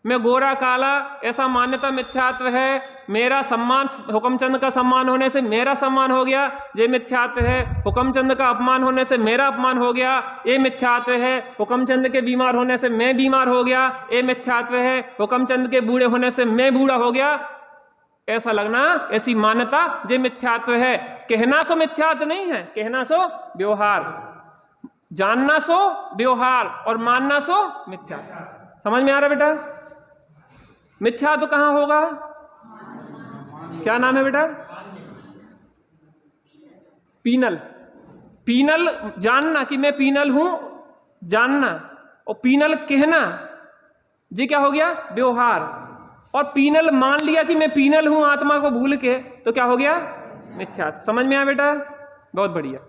A: मैं गोरा काला, ऐसा मान्यता मिथ्यात्व है। मेरा सम्मान, हुकमचंद का सम्मान होने से मेरा सम्मान हो गया, ये मिथ्यात्व है। हुकमचंद का अपमान होने से मेरा अपमान हो गया, ये मिथ्यात्व है। हुकमचंद के बीमार होने से मैं बीमार हो गया, ये मिथ्यात्व है। हुकमचंद के बूढ़े होने से मैं बूढ़ा हो गया, ऐसा लगना, ऐसी मान्यता, ये मिथ्यात्व है। कहना सो मिथ्यात्व नहीं है, कहना सो व्यवहार, जानना सो व्यवहार और मानना सो मिथ्यात्व। समझ में आ रहा बेटा? मिथ्या तो कहां होगा? क्या नाम है बेटा? पीनल। पीनल जानना कि मैं पीनल हूं, जानना, और पीनल कहना, जी क्या हो गया? व्यवहार। और पीनल मान लिया कि मैं पीनल हूं आत्मा को भूल के, तो क्या हो गया? मिथ्या। समझ में आया बेटा? बहुत बढ़िया।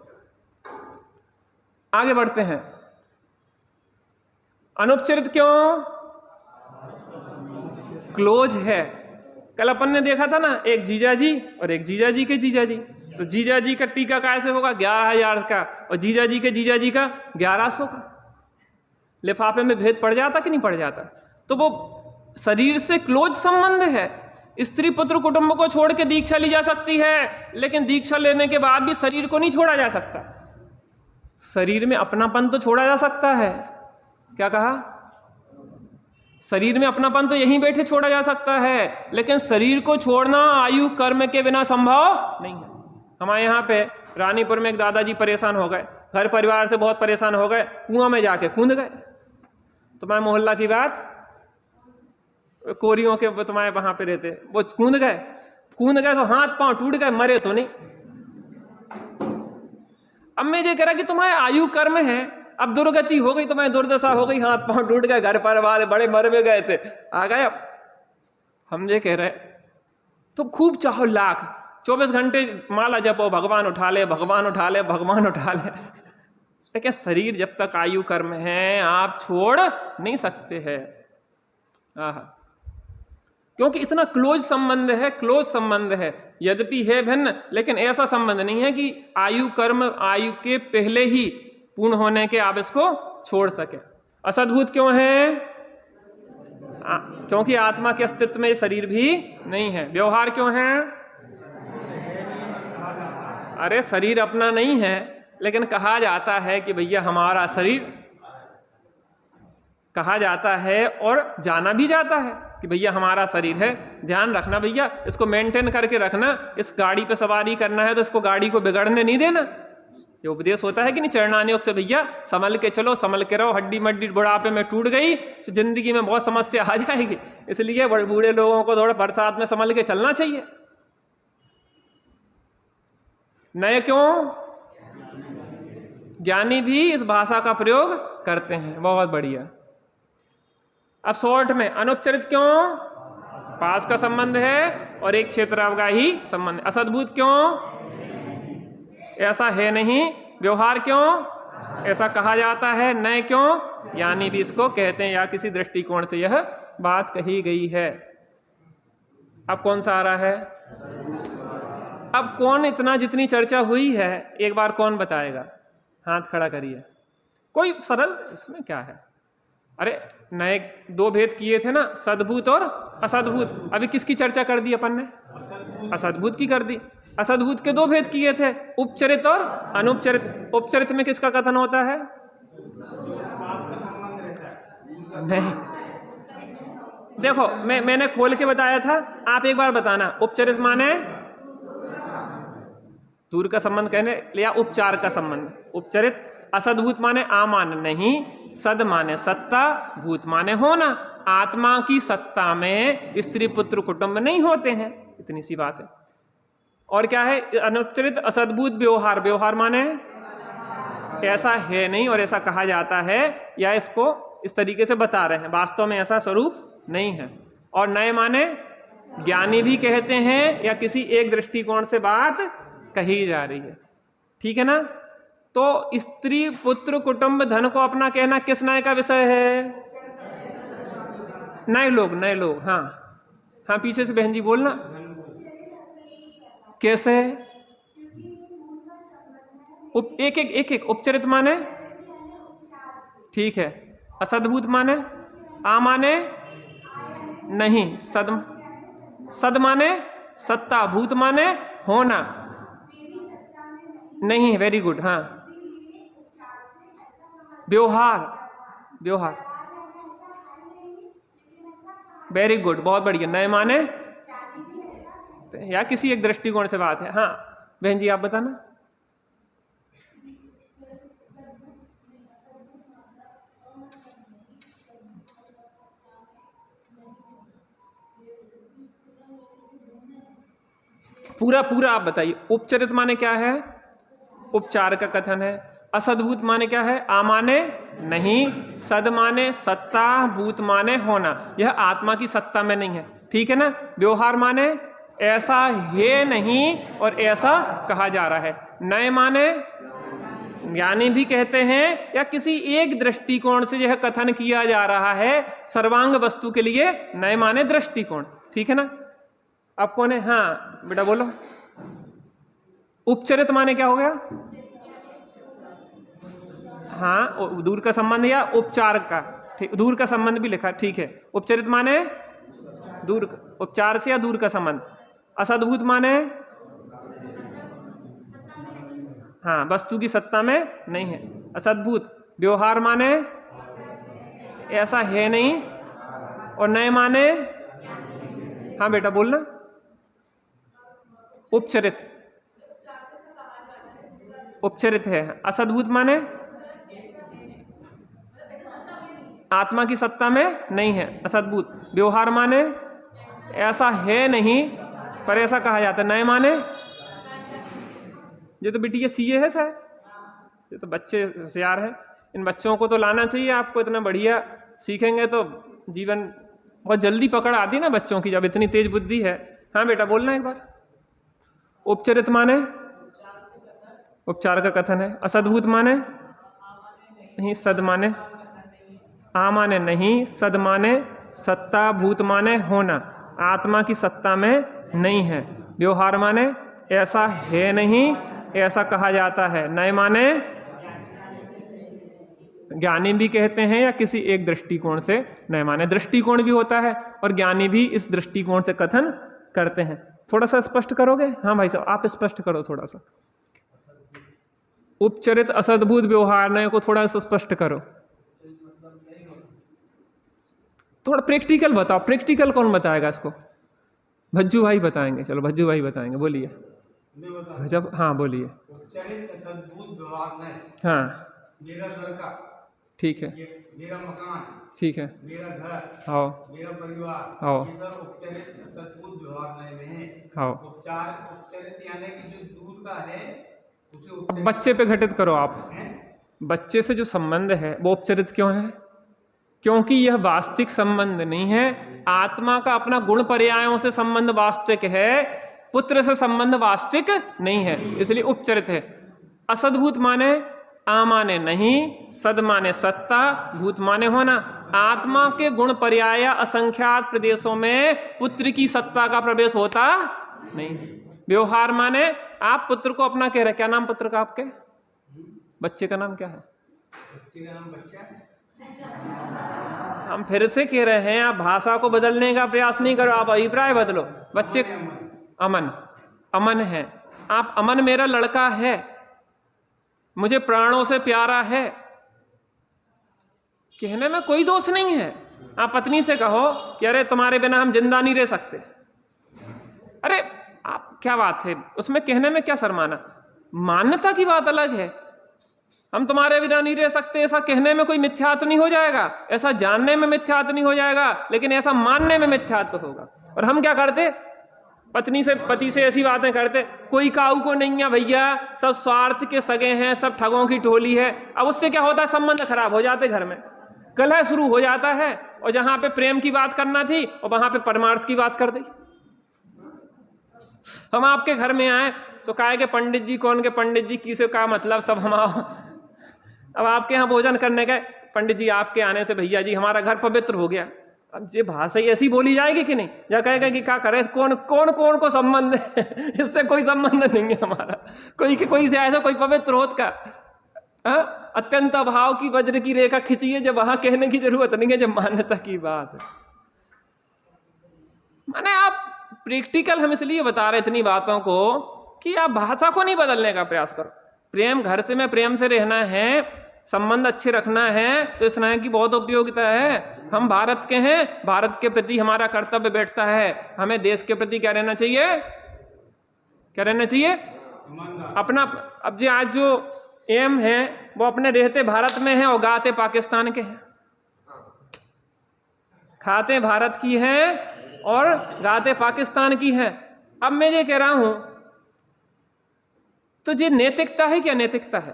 A: आगे बढ़ते हैं। अनुपचरित क्यों? क्लोज है। कल अपन ने देखा था ना, एक जीजा जी और एक जीजा जी के जीजा जी। तो जीजा जी का टीका कैसे होगा? 11,000 का, और जीजा जी के जीजा जी का 1100 का। लिफाफे में भेद पड़ जाता कि नहीं पड़ जाता? तो वो शरीर से क्लोज संबंध है। स्त्री पुत्र कुटुंब को छोड़ के दीक्षा ली जा सकती है, लेकिन दीक्षा लेने के बाद भी शरीर को नहीं छोड़ा जा सकता। शरीर में अपनापन तो छोड़ा जा सकता है। क्या कहा? शरीर में अपनापन तो यहीं बैठे छोड़ा जा सकता है, लेकिन शरीर को छोड़ना आयु कर्म के बिना संभव नहीं है। हमारे यहाँ पे रानीपुर में एक दादाजी परेशान हो गए, घर परिवार से बहुत परेशान हो गए, कुआं में जाके कूद गए। तुम्हारे मोहल्ला की बात, कोरियों के तुम्हारे वहां पे रहते, वो कूद गए तो हाथ पांव टूट गए, मरे तो नहीं। अब मैं ये कह रहा कि तुम्हारे आयु कर्म है, अब दुर्गति हो गई, तुम्हारी दुर्दशा हो गई, हाथ पांव टूट गए, घर परिवार बड़े मर भी गए थे, आ गए, अब हम ये कह रहे तो खूब चाहो लाख 24 घंटे माला जपो, भगवान उठा ले, भगवान उठा ले, भगवान उठा ले, लेकिन शरीर जब तक आयु कर्म है आप छोड़ नहीं सकते हैं। क्योंकि इतना क्लोज संबंध है, क्लोज संबंध है। यद्यपि है भिन्न, लेकिन ऐसा संबंध नहीं है कि आयु कर्म आयु के पहले ही पूर्ण होने के आप इसको छोड़ सके। असद्भुत क्यों है? क्योंकि आत्मा के अस्तित्व में शरीर भी नहीं है। व्यवहार क्यों है? अरे शरीर अपना नहीं है, लेकिन कहा जाता है कि भैया हमारा शरीर, कहा जाता है और जाना भी जाता है कि भैया हमारा शरीर है, ध्यान रखना भैया, इसको मेंटेन करके रखना। इस गाड़ी पे सवारी करना है तो इसको गाड़ी को बिगड़ने नहीं देना। ये उपदेश होता है कि नहीं चरणानियोग से, भैया संभल के चलो, संभल के रहो, हड्डी मड्डी बुढ़ापे में टूट गई तो जिंदगी में बहुत समस्या आ जाएगी। इसलिए बूढ़े लोगों को थोड़ा बरसात में संभल के चलना चाहिए। नए क्यों? ज्ञानी भी इस भाषा का प्रयोग करते हैं। बहुत बढ़िया। अब शॉर्ट में अनुपचरित क्यों? पास का संबंध है और एक क्षेत्रावगाही संबंध। असद्भुत क्यों? ऐसा है नहीं। व्यवहार क्यों? ऐसा कहा जाता है। नए क्यों? ज्ञानी भी इसको कहते हैं, या किसी दृष्टिकोण से यह बात कही गई है। अब कौन सा आ रहा है? अब कौन, इतना जितनी चर्चा हुई है एक बार कौन बताएगा? हाथ खड़ा करिए। कोई सरल, इसमें क्या है? अरे नए दो भेद किए थे ना, सद्भूत और असद्भूत। अभी किसकी चर्चा कर दी अपन ने? असद्भूत की कर दी। असद्भूत के दो भेद किए थे, उपचरित और अनुपचरित। उपचरित में किसका कथन होता है? नहीं, देखो मैंने खोल के बताया था, आप एक बार बताना। उपचरित माने दूर का संबंध कहने या उपचार का संबंध। उपचरित। असद्भूत माने आमान नहीं, सद माने सत्ता, भूत माने होना। आत्मा की सत्ता में स्त्री पुत्र कुटुंब नहीं होते हैं, इतनी सी बात है। और क्या है? अनुपचरित असद्भुत व्यवहार। व्यवहार माने ऐसा है नहीं और ऐसा कहा जाता है, या इसको इस तरीके से बता रहे हैं, वास्तव में ऐसा स्वरूप नहीं है। और नए माने ज्ञानी भी कहते हैं, या किसी एक दृष्टिकोण से बात कही जा रही है। ठीक है ना? तो स्त्री पुत्र कुटुंब धन को अपना कहना किस नए का विषय है? नए लोग, नए लोग। हाँ हाँ, पीछे से बहन जी बोलना। कैसे? एक उपचरित माने ठीक है, असद्भुत माने आ माने नहीं, सद माने सत्ता, भूत माने होना नहीं। Very good. हाँ, व्यवहार। व्यवहार वेरी गुड, बहुत बढ़िया। नए माने या किसी एक दृष्टिकोण से बात है। हाँ बहन जी आप बताना। पूरा पूरा आप बताइए। उपचरित माने क्या है? उपचार का कथन है। असद्भुत माने क्या है? आ माने नहीं, सद माने सत्ता, भूत माने होना। यह आत्मा की सत्ता में नहीं है। ठीक है ना? व्यवहार माने ऐसा है नहीं और ऐसा कहा जा रहा है। नए माने ज्ञानी भी कहते हैं, या किसी एक दृष्टिकोण से यह कथन किया जा रहा है सर्वांग वस्तु के लिए। नए माने दृष्टिकोण। ठीक है ना? अब कौन है? हाँ बेटा बोलो। उपचरित माने क्या हो गया? हाँ, दूर का संबंध या उपचार का। ठीक, दूर का संबंध भी लिखा। ठीक है। उपचरित माने दूर, उपचार से या दूर का संबंध। असद्भुत माने हाँ, वस्तु की सत्ता में नहीं है, असद्भुत। व्यवहार माने ऐसा है नहीं, और नए माने हाँ बेटा बोलना। उपचरित, उपचरित है। असद्भुत माने आत्मा की सत्ता में नहीं है, असद्भुत। व्यवहार माने ऐसा है नहीं पर ऐसा कहा जाता है। नए माने ये तो बिटिया सीए है शायद, ये तो बच्चे होशियार हैं। इन बच्चों को तो लाना चाहिए आपको, इतना बढ़िया सीखेंगे तो जीवन बहुत जल्दी पकड़ आती है ना बच्चों की, जब इतनी तेज बुद्धि है। हाँ बेटा बोलना एक बार। उपचरित माने उपचार का कथन है। असद्भूत माने नहीं, सद माने आ माने नहीं, सद माने सत्ता, भूत माने होना, आत्मा की सत्ता में नहीं है। व्यवहार माने ऐसा है नहीं, ऐसा कहा जाता है। नय माने ज्ञानी भी कहते हैं या किसी एक दृष्टिकोण से नय माने दृष्टिकोण भी होता है, और ज्ञानी भी इस दृष्टिकोण से कथन करते हैं। थोड़ा सा स्पष्ट करोगे? हाँ भाई साहब आप स्पष्ट करो थोड़ा सा। उपचरित असद्भुत व्यवहार नय को थोड़ा सा स्पष्ट करो, थोड़ा प्रैक्टिकल बताओ। प्रैक्टिकल कौन बताएगा इसको? भज्जू भाई बताएंगे। चलो भज्जू भाई बताएंगे, बोलिए। जब हाँ बोलिए।
B: उपचरित असद्भुत व्यवहार नय,
A: हाँ
B: मेरा लड़का,
A: ठीक है,
B: मेरा मकान,
A: ठीक है,
B: मेरा घर,
A: आओ
B: मेरा परिवार,
A: आओ
B: ये सब उपचरित असद्भुत व्यवहार नय में है।
A: आओ।
B: उपचरित यानी कि जो दूर का है उसे
A: अब
B: उपचरित
A: बच्चे पे घटित करो आप।
B: है।
A: बच्चे से जो संबंध है वो उपचरित क्यों है? क्योंकि यह वास्तविक संबंध नहीं है। आत्मा का अपना गुण पर्यायों से संबंध वास्तविक है, पुत्र से संबंध वास्तविक नहीं है, इसलिए उपचरित है। असद्भूत माने आ माने नहीं, सद माने सत्ता, भूत माने होना। आत्मा के गुण पर्याय असंख्यात प्रदेशों में पुत्र की सत्ता का प्रवेश होता नहीं। व्यवहार माने आप पुत्र को अपना कह रहे, क्या नाम पुत्र का आपके? बच्चे का नाम क्या है?
B: बच्चे का नाम बच्चा है।
A: हम फिर से कह रहे हैं, आप भाषा को बदलने का प्रयास नहीं करो, आप अभिप्राय बदलो। बच्चे अमन, अमन है। आप अमन मेरा लड़का है, मुझे प्राणों से प्यारा है, कहने में कोई दोष नहीं है। आप पत्नी से कहो कि अरे तुम्हारे बिना हम जिंदा नहीं रह सकते, अरे आप क्या बात है, उसमें कहने में क्या शर्माना? मान्यता की बात अलग है। हम तुम्हारे बिना नहीं रह सकते, ऐसा कहने में कोई मिथ्यात्व नहीं हो जाएगा, ऐसा जानने में मिथ्यात्व नहीं हो जाएगा, लेकिन ऐसा मानने में मिथ्यात्व होगा। और हम क्या करते? पत्नी से, पति से ऐसी बातें करते, कोई काऊ को नहीं है भैया, सब स्वार्थ के सगे हैं, सब ठगों की टोली है। अब उससे क्या होता है? संबंध खराब हो जाते, घर में कलह शुरू हो जाता है, और जहां पे प्रेम की बात करना थी और वहां पे परमार्थ की बात कर दी। हम आपके घर में आए तो कहे के पंडित जी, कौन के पंडित जी, किसे का मतलब, सब हम आओ। अब आपके यहाँ भोजन करने गए, पंडित जी आपके आने से भैया जी हमारा घर पवित्र हो गया। अब ये भाषा ऐसी बोली जाएगी कि नहीं? या कहेगा कि क्या करे, कौन कौन कौन को संबंध है? इससे कोई संबंध नहीं है हमारा, कोई से ऐसा कोई पवित्र होत का। अत्यंत अभाव की वज्र की रेखा खिंची है, जब वहां कहने की जरूरत नहीं है, जब मान्यता की बात है। माने आप प्रैक्टिकल, हम इसलिए बता रहे इतनी बातों को कि आप भाषा को नहीं बदलने का प्रयास करो। प्रेम, घर से में प्रेम से रहना है, संबंध अच्छे रखना है, तो इस स्नेह की बहुत उपयोगिता है। हम भारत के हैं, भारत के प्रति हमारा कर्तव्य बैठता है, हमें देश के प्रति क्या रहना चाहिए? क्या रहना चाहिए? अपना। अब जी आज जो एम है वो अपने रहते भारत में है और गाते पाकिस्तान के हैं, खाते भारत की हैं और गाते पाकिस्तान की हैं। अब मैं ये कह रहा हूं, तो ये नैतिकता है क्या? नैतिकता है।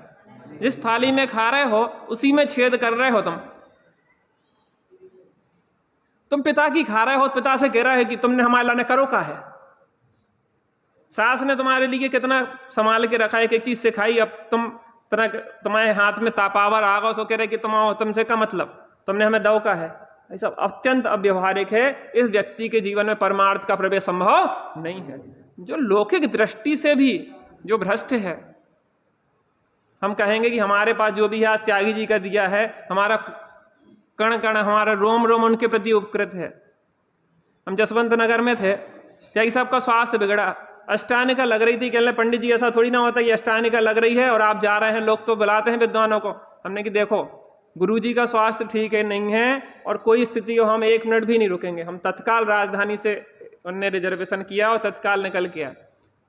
A: जिस थाली में खा रहे हो उसी में छेद कर रहे हो। तुम पिता की खा रहे हो, पिता से कह रहे हो कि तुमने हमारे लाने करो का है। सास ने तुम्हारे लिए कितना संभाल के रखा है, एक एक चीज सिखाई, अब तुम्हारे हाथ में तापावर आ गया, सो कह रहे कि तुम आओ, तुमसे का मतलब, तुमने हमें दो का है। ऐसा अत्यंत अव्यवहारिक है। इस व्यक्ति के जीवन में परमार्थ का प्रवेश संभव नहीं है। जो लौकिक दृष्टि से भी जो भ्रष्ट है, हम कहेंगे कि हमारे पास जो भी है त्यागी जी का दिया है, हमारा कण कण, हमारा रोम रोम उनके प्रति उपकृत है। हम जसवंत नगर में थे, त्यागी साहब का स्वास्थ्य बिगड़ा, अष्टानिका लग रही थी, कहने पंडित जी ऐसा थोड़ी ना होता, ये अष्टानिका लग रही है और आप जा रहे हैं, लोग तो बुलाते हैं विद्वानों को। हमने कि देखो गुरुजी का स्वास्थ्य ठीक है नहीं है और कोई स्थिति हो, हम 1 मिनट भी नहीं रुकेंगे। हम तत्काल राजधानी से उनने रिजर्वेशन किया और तत्काल निकल किया।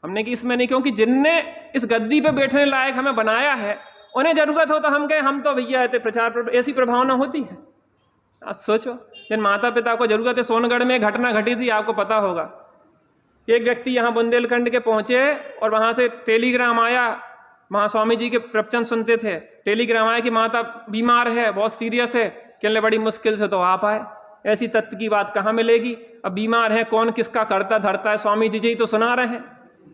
A: हमने कि इसमें नहीं, क्योंकि जिनने इस गद्दी पे बैठने लायक हमें बनाया है, उन्हें जरूरत हो तो हम कहें हम तो भैया थे प्रचार, ऐसी प्रभावना होती है। आज सोचो, जिन माता पिता को जरूरत है, सोनगढ़ में घटना घटी थी, आपको पता होगा। एक व्यक्ति यहाँ बुंदेलखंड के पहुंचे और वहां से टेलीग्राम आया, वहां स्वामी जी के प्रवचन सुनते थे, टेलीग्राम आया कि माता बीमार है, बहुत सीरियस है, कहने बड़ी मुश्किल से तो आ पाए। ऐसी तत्व की बात कहाँ मिलेगी। अब बीमार है, कौन किसका करता धरता है, स्वामी जी तो सुना रहे हैं।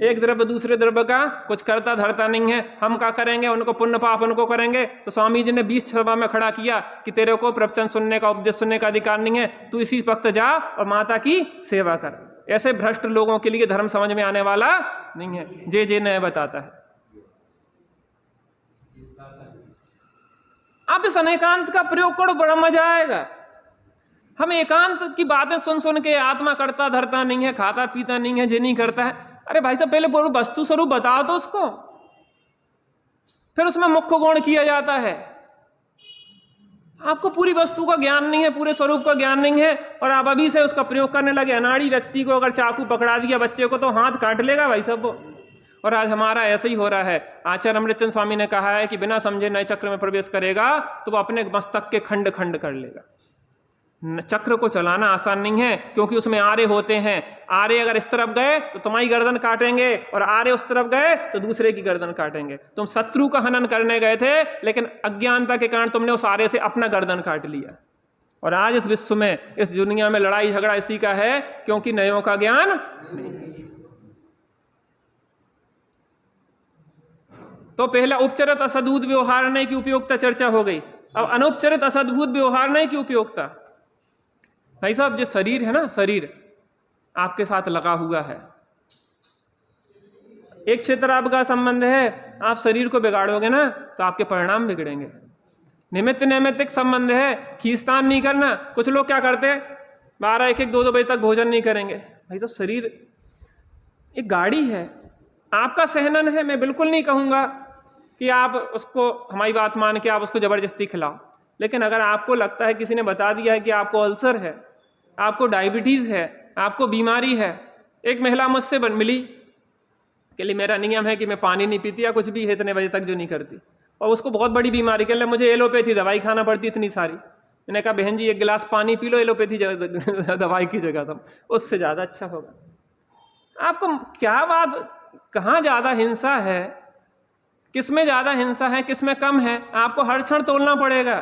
A: एक द्रव्य दूसरे द्रव्य का कुछ करता धरता नहीं है, हम क्या करेंगे, उनको पुण्य पाप उनको करेंगे। तो स्वामी जी ने 20 सभा में खड़ा किया कि तेरे को प्रवचन सुनने का, उपदेश सुनने का अधिकार नहीं है, तू इसी वक्त जा और माता की सेवा कर। ऐसे भ्रष्ट लोगों के लिए धर्म समझ में आने वाला नहीं है। जे नए बताता है। आप इस अनेकांत का प्रयोग करो, बड़ा मजा आएगा। हम एकांत की बातें सुन सुन के आत्मा करता धरता नहीं है, खाता पीता नहीं है, जे नहीं करता है। अरे भाई साहब, पहले पूरा वस्तु स्वरूप बताओ तो उसको, फिर उसमें मुख्य गुण किया जाता है। आपको पूरी वस्तु का ज्ञान नहीं है, पूरे स्वरूप का ज्ञान नहीं है, और आप अभी से उसका प्रयोग करने लगे। अनाड़ी व्यक्ति को अगर चाकू पकड़ा दिया बच्चे को तो हाथ काट लेगा भाई साहब वो। और आज हमारा ऐसा ही हो रहा है। आचार्य अमृतचंद स्वामी ने कहा है कि बिना समझे नए चक्र में प्रवेश करेगा तो वो अपने मस्तक के खंड खंड कर लेगा। चक्र को चलाना आसान नहीं है, क्योंकि उसमें आरे होते हैं। आरे अगर इस तरफ गए तो तुम्हारी गर्दन काटेंगे, और आरे उस तरफ गए तो दूसरे की गर्दन काटेंगे। तुम शत्रु का हनन करने गए थे, लेकिन अज्ञानता के कारण तुमने उस आरे से अपना गर्दन काट लिया। और आज इस विश्व में, इस दुनिया में लड़ाई झगड़ा इसी का है, क्योंकि नयों का ज्ञान नहीं। तो पहला उपचरित असद्भुत व्यवहार नहीं की उपयोगिता चर्चा हो गई। अब अनुपचरित असद्भुत व्यवहार नहीं की उपयोगिता। भाई साहब, जो शरीर है ना, शरीर आपके साथ लगा हुआ है। एक क्षेत्र आपका संबंध है, आप शरीर को बिगाड़ोगे ना तो आपके परिणाम बिगड़ेंगे। निमित्त नैमित्तिक संबंध है, खींचतान नहीं करना। कुछ लोग क्या करते हैं, 12, 1, 2 बजे तक भोजन नहीं करेंगे। भाई साहब, शरीर एक गाड़ी है, आपका सहनन है। मैं बिल्कुल नहीं कहूँगा कि आप उसको, हमारी बात मान के आप उसको जबरदस्ती खिलाओ, लेकिन अगर आपको लगता है, किसी ने बता दिया है कि आपको अल्सर है, आपको डायबिटीज़ है, आपको बीमारी है। एक महिला मुझसे मिली कि लिए मेरा नियम है कि मैं पानी नहीं पीती या कुछ भी है इतने बजे तक जो नहीं करती, और उसको बहुत बड़ी बीमारी के लिए मुझे एलोपैथी दवाई खाना पड़ती इतनी सारी। मैंने कहा बहन जी 1 गिलास पानी पी लो, एलोपैथी दवाई की जगह, तुम उससे ज़्यादा अच्छा होगा। आपको क्या बात, कहाँ ज़्यादा हिंसा है, किस में ज़्यादा हिंसा है, किस में कम है, आपको हर क्षण तोलना पड़ेगा।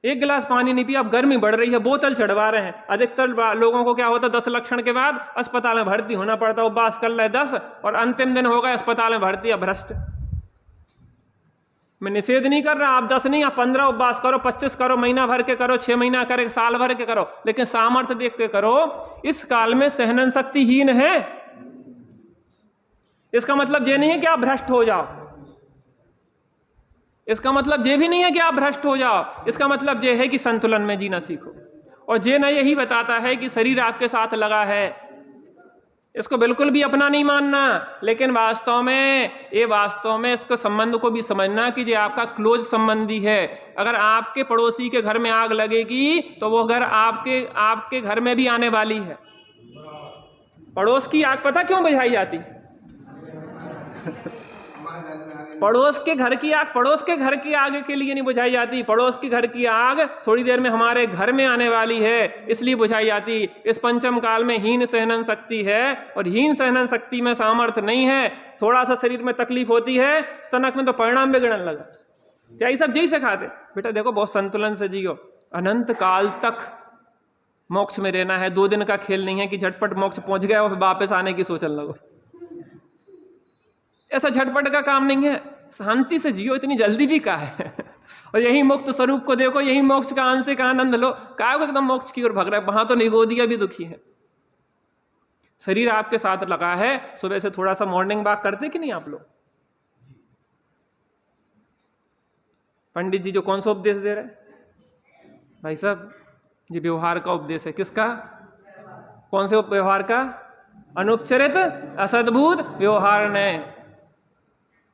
A: 1 गिलास पानी नहीं पिया, अब गर्मी बढ़ रही है, बोतल चढ़वा रहे हैं। अधिकतर लोगों को क्या होता है, 10 लक्षण के बाद अस्पताल में भर्ती होना पड़ता है। उपवास कर ले 10 और अंतिम दिन हो गए अस्पताल में भर्ती, अब भ्रष्ट। मैं निषेध नहीं कर रहा, आप 10 नहीं, आप 15 उपवास करो, 25 करो, महीना भर के करो, 6 महीना करे, साल भर के करो, लेकिन सामर्थ्य देख के करो। इस काल में सहनन शक्तिहीन है, इसका मतलब ये नहीं है कि आप भ्रष्ट हो जाओ। इसका मतलब ये भी नहीं है कि आप भ्रष्ट हो जाओ। इसका मतलब ये है कि संतुलन में जीना सीखो। और ये न यही बताता है कि शरीर आपके साथ लगा है, इसको बिल्कुल भी अपना नहीं मानना, लेकिन वास्तव में इसको संबंध को भी समझना कि ये आपका क्लोज संबंधी है। अगर आपके पड़ोसी के घर में आग लगेगी तो वो घर आपके घर में भी आने वाली है। पड़ोस की आग पता क्यों बुझाई जाती? पड़ोस के घर की आग पड़ोस के घर की आग के लिए नहीं बुझाई जाती। पड़ोस के घर की आग थोड़ी देर में हमारे घर में आने वाली है, इसलिए बुझाई जाती। इस पंचम काल में हीन सहनन शक्ति है, और हीन सहनन शक्ति में सामर्थ्य नहीं है। थोड़ा सा शरीर में तकलीफ होती है, तनक में तो परिणाम बिगड़ने लगा। क्या ये सब जी से खाते? बेटा देखो, बहुत संतुलन से जियो, अनंत काल तक मोक्ष में रहना है। 2 दिन का खेल नहीं है कि झटपट मोक्ष पहुंच गया और वापस आने की सोचने लगो। ऐसा झटपट का काम नहीं है। शांति से जियो, इतनी जल्दी भी क्या है। और यही मुक्त स्वरूप को देखो, यही मोक्ष का आंशिक आनंद लो। काय को एकदम मोक्ष की ओर भग रहा है, वहां तो निगोदिया भी दुखी है। शरीर आपके साथ लगा है। सुबह से थोड़ा सा मॉर्निंग वॉक करते कि नहीं आप लोग? पंडित जी जो कौन सा उपदेश दे रहे? भाई साहब जी व्यवहार का उपदेश है। किसका? कौन से व्यवहार का? अनुपचरित असद्भुत व्यवहार ने।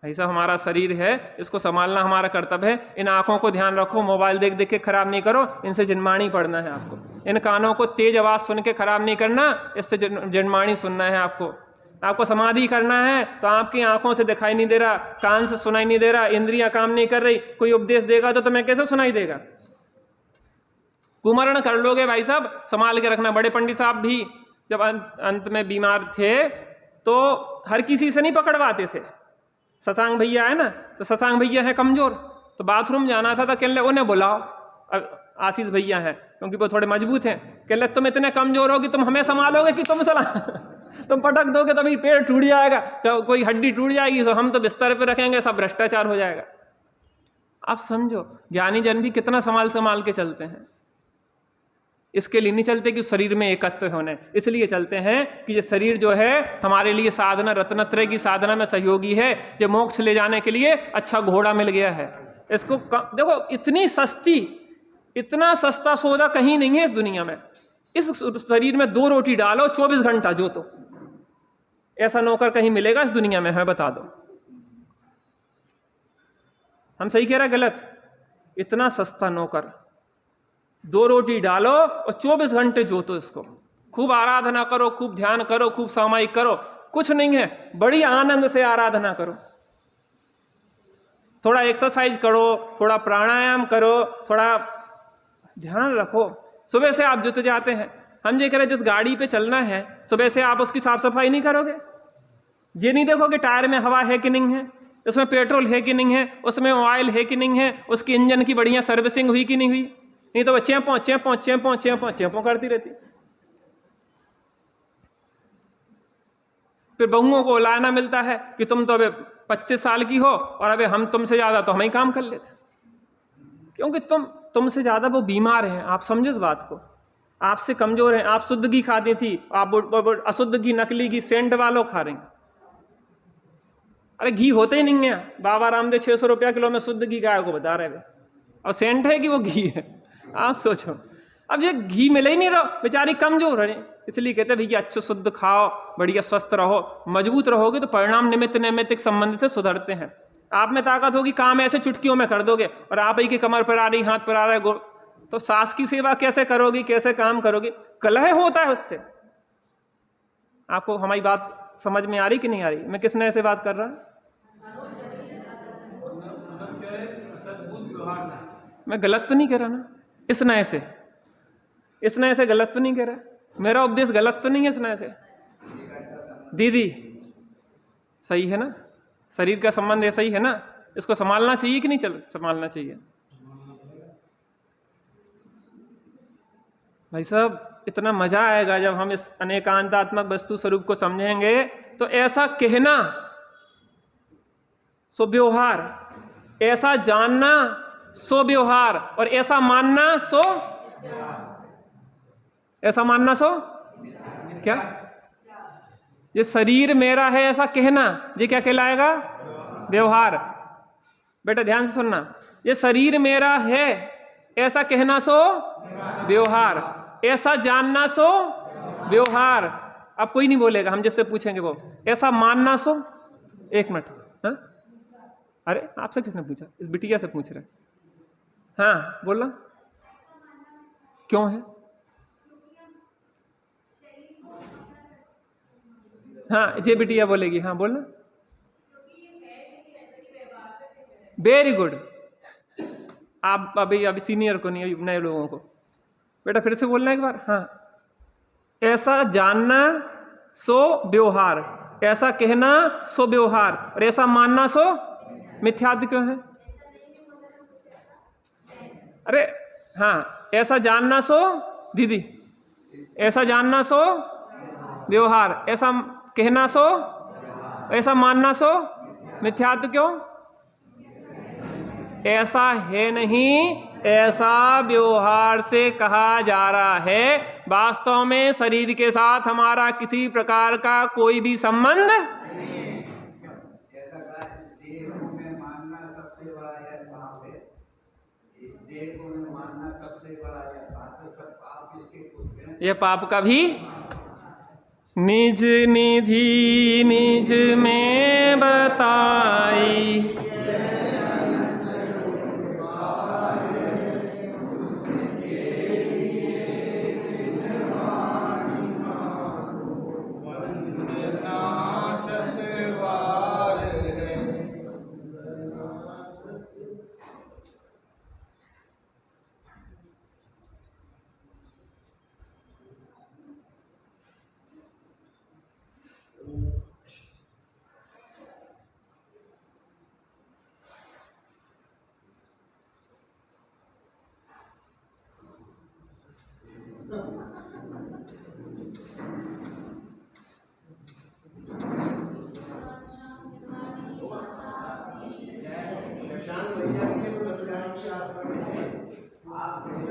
A: ऐसा हमारा शरीर है, इसको संभालना हमारा कर्तव्य है। इन आंखों को ध्यान रखो, मोबाइल देख देख के खराब नहीं करो, इनसे जिनमाणी पढ़ना है आपको। इन कानों को तेज आवाज सुन के खराब नहीं करना, इससे जिनमाणी सुनना है आपको। आपको समाधि करना है तो आपकी आंखों से दिखाई नहीं दे रहा, कान से सुनाई नहीं दे रहा, इंद्रियां काम नहीं कर रही, कोई उपदेश देगा तो तुम्हें कैसे सुनाई देगा? कुमरण कर लोगे भाई साहब, संभाल के रखना। बड़े पंडित साहब भी जब अंत में बीमार थे तो हर किसी से नहीं पकड़वाते थे। शशांक भैया है ना, तो शशांक भैया है कमजोर, तो बाथरूम जाना था तो कहने उन्हें बुलाओ। आशीष भैया हैं, क्योंकि वो थोड़े मजबूत हैं। कह ले तुम इतने कमजोर हो कि तुम हमें संभालोगे कि तुम तुम पटक दोगे तो अभी पेड़ टूट जाएगा, कोई हड्डी टूट जाएगी तो हम तो बिस्तर पे रखेंगे, सब भ्रष्टाचार हो जाएगा। आप समझो ज्ञानी जन भी कितना संभाल के चलते हैं। इसके लिए नहीं चलते कि शरीर में एकत्व होने, इसलिए चलते हैं कि ये शरीर जो है हमारे लिए साधना, रत्नत्रय की साधना में सहयोगी है। जो मोक्ष ले जाने के लिए अच्छा घोड़ा मिल गया है। इसको देखो, इतना सस्ता सौदा कहीं नहीं है इस दुनिया में। इस शरीर में 2 रोटी डालो 24 घंटा जो, तो ऐसा नौकर कहीं मिलेगा इस दुनिया में है? बता दो। हम सही कह रहे हैं गलत? इतना सस्ता नौकर, 2 रोटी डालो और 24 घंटे जोतो इसको। खूब आराधना करो, खूब ध्यान करो, खूब सामायिक करो, कुछ नहीं है, बड़ी आनंद से आराधना करो। थोड़ा एक्सरसाइज करो, थोड़ा प्राणायाम करो, थोड़ा ध्यान रखो। सुबह से आप जुट जाते हैं। हम ये कह रहे जिस गाड़ी पे चलना है सुबह से आप उसकी साफ सफाई नहीं करोगे, ये नहीं देखोगे टायर में हवा है कि नहीं है, उसमें पेट्रोल है कि नहीं है, उसमें ऑयल है कि नहीं है, उसकी इंजन की बढ़िया सर्विसिंग हुई कि नहीं हुई। नहीं तो वो चें पो करती रहती। फिर बहुओं को लाना मिलता है कि तुम तो अबे 25 साल की हो और अबे हम तुमसे ज्यादा तो हम ही काम कर लेते, क्योंकि तुमसे ज्यादा वो बीमार हैं। आप समझो इस बात को, आपसे कमजोर हैं। आप शुद्ध घी खाती थी, आप अशुद्ध घी, नकली घी, सेंट वालों खा रही। अरे घी होते ही नहीं है। बाबा रामदेव 600 रुपया किलो में शुद्ध घी गाय को बता रहे हैं, और सेंट है कि वो घी है? आप सोचो, अब ये घी मिले ही नहीं रहो, बेचारी कमजोर है। इसलिए कहते हैं भैया अच्छे शुद्ध खाओ, बढ़िया स्वस्थ रहो, मजबूत रहोगे तो परिणाम निमित्त नैमित्तिक संबंध से सुधरते हैं। आप में ताकत होगी, काम ऐसे चुटकियों में कर दोगे, और आप ही की कमर पर आ रही, हाथ पर आ रहा है, तो सास की सेवा कैसे करोगी, कैसे काम करोगी? कलह होता है उससे। आपको हमारी बात समझ में आ रही कि नहीं आ रही? मैं किस नए से बात कर रहा हूं? मैं गलत तो नहीं कह रहा ना? इस नए से गलत तो नहीं कह रहा? मेरा उपदेश गलत तो नहीं है इस नए से? दीदी सही है ना? शरीर का संबंध ऐसा ही है ना? इसको संभालना चाहिए कि नहीं संभालना चाहिए? भाई साहब इतना मजा आएगा जब हम इस अनेकांतात्मक वस्तु स्वरूप को समझेंगे। तो ऐसा कहना सो व्यवहार, ऐसा जानना सो व्यवहार, और ऐसा मानना सो क्या? ये शरीर मेरा है ऐसा कहना, ये क्या कहलाएगा? व्यवहार। बेटा ध्यान से सुनना, ये शरीर मेरा है ऐसा कहना सो व्यवहार, ऐसा जानना सो व्यवहार। अब कोई नहीं बोलेगा, हम जिससे पूछेंगे वो। ऐसा मानना सो, एक मिनट, हाँ? अरे आपसे किसने पूछा? इस बिटिया से पूछ रहे। हाँ बोलना, क्यों है? हाँ ये बिटिया बोलेगी, हाँ बोलना। Very good. आप अभी सीनियर को नहीं, नए लोगों को। बेटा फिर से बोलना एक बार। हाँ, ऐसा जानना सो व्यवहार, ऐसा कहना सो व्यवहार, और ऐसा मानना सो मिथ्यात्व। क्यों है? अरे हाँ, ऐसा जानना सो, दीदी ऐसा जानना सो व्यवहार, ऐसा कहना सो, ऐसा मानना सो मिथ्यात्व। क्यों? ऐसा है नहीं, ऐसा व्यवहार से कहा जा रहा है। वास्तव में शरीर के साथ हमारा किसी प्रकार का कोई भी संबंध नहीं।
B: ऐसा कहा, इस देह को मैं मानना सबसे बड़ा यह पाप है। इस देह को मैं मानना सबसे बड़ा यह पाप है। सब पाप इसके कुछ हैं।
A: यह पाप का भी निज निधि निज में बताई,
B: आप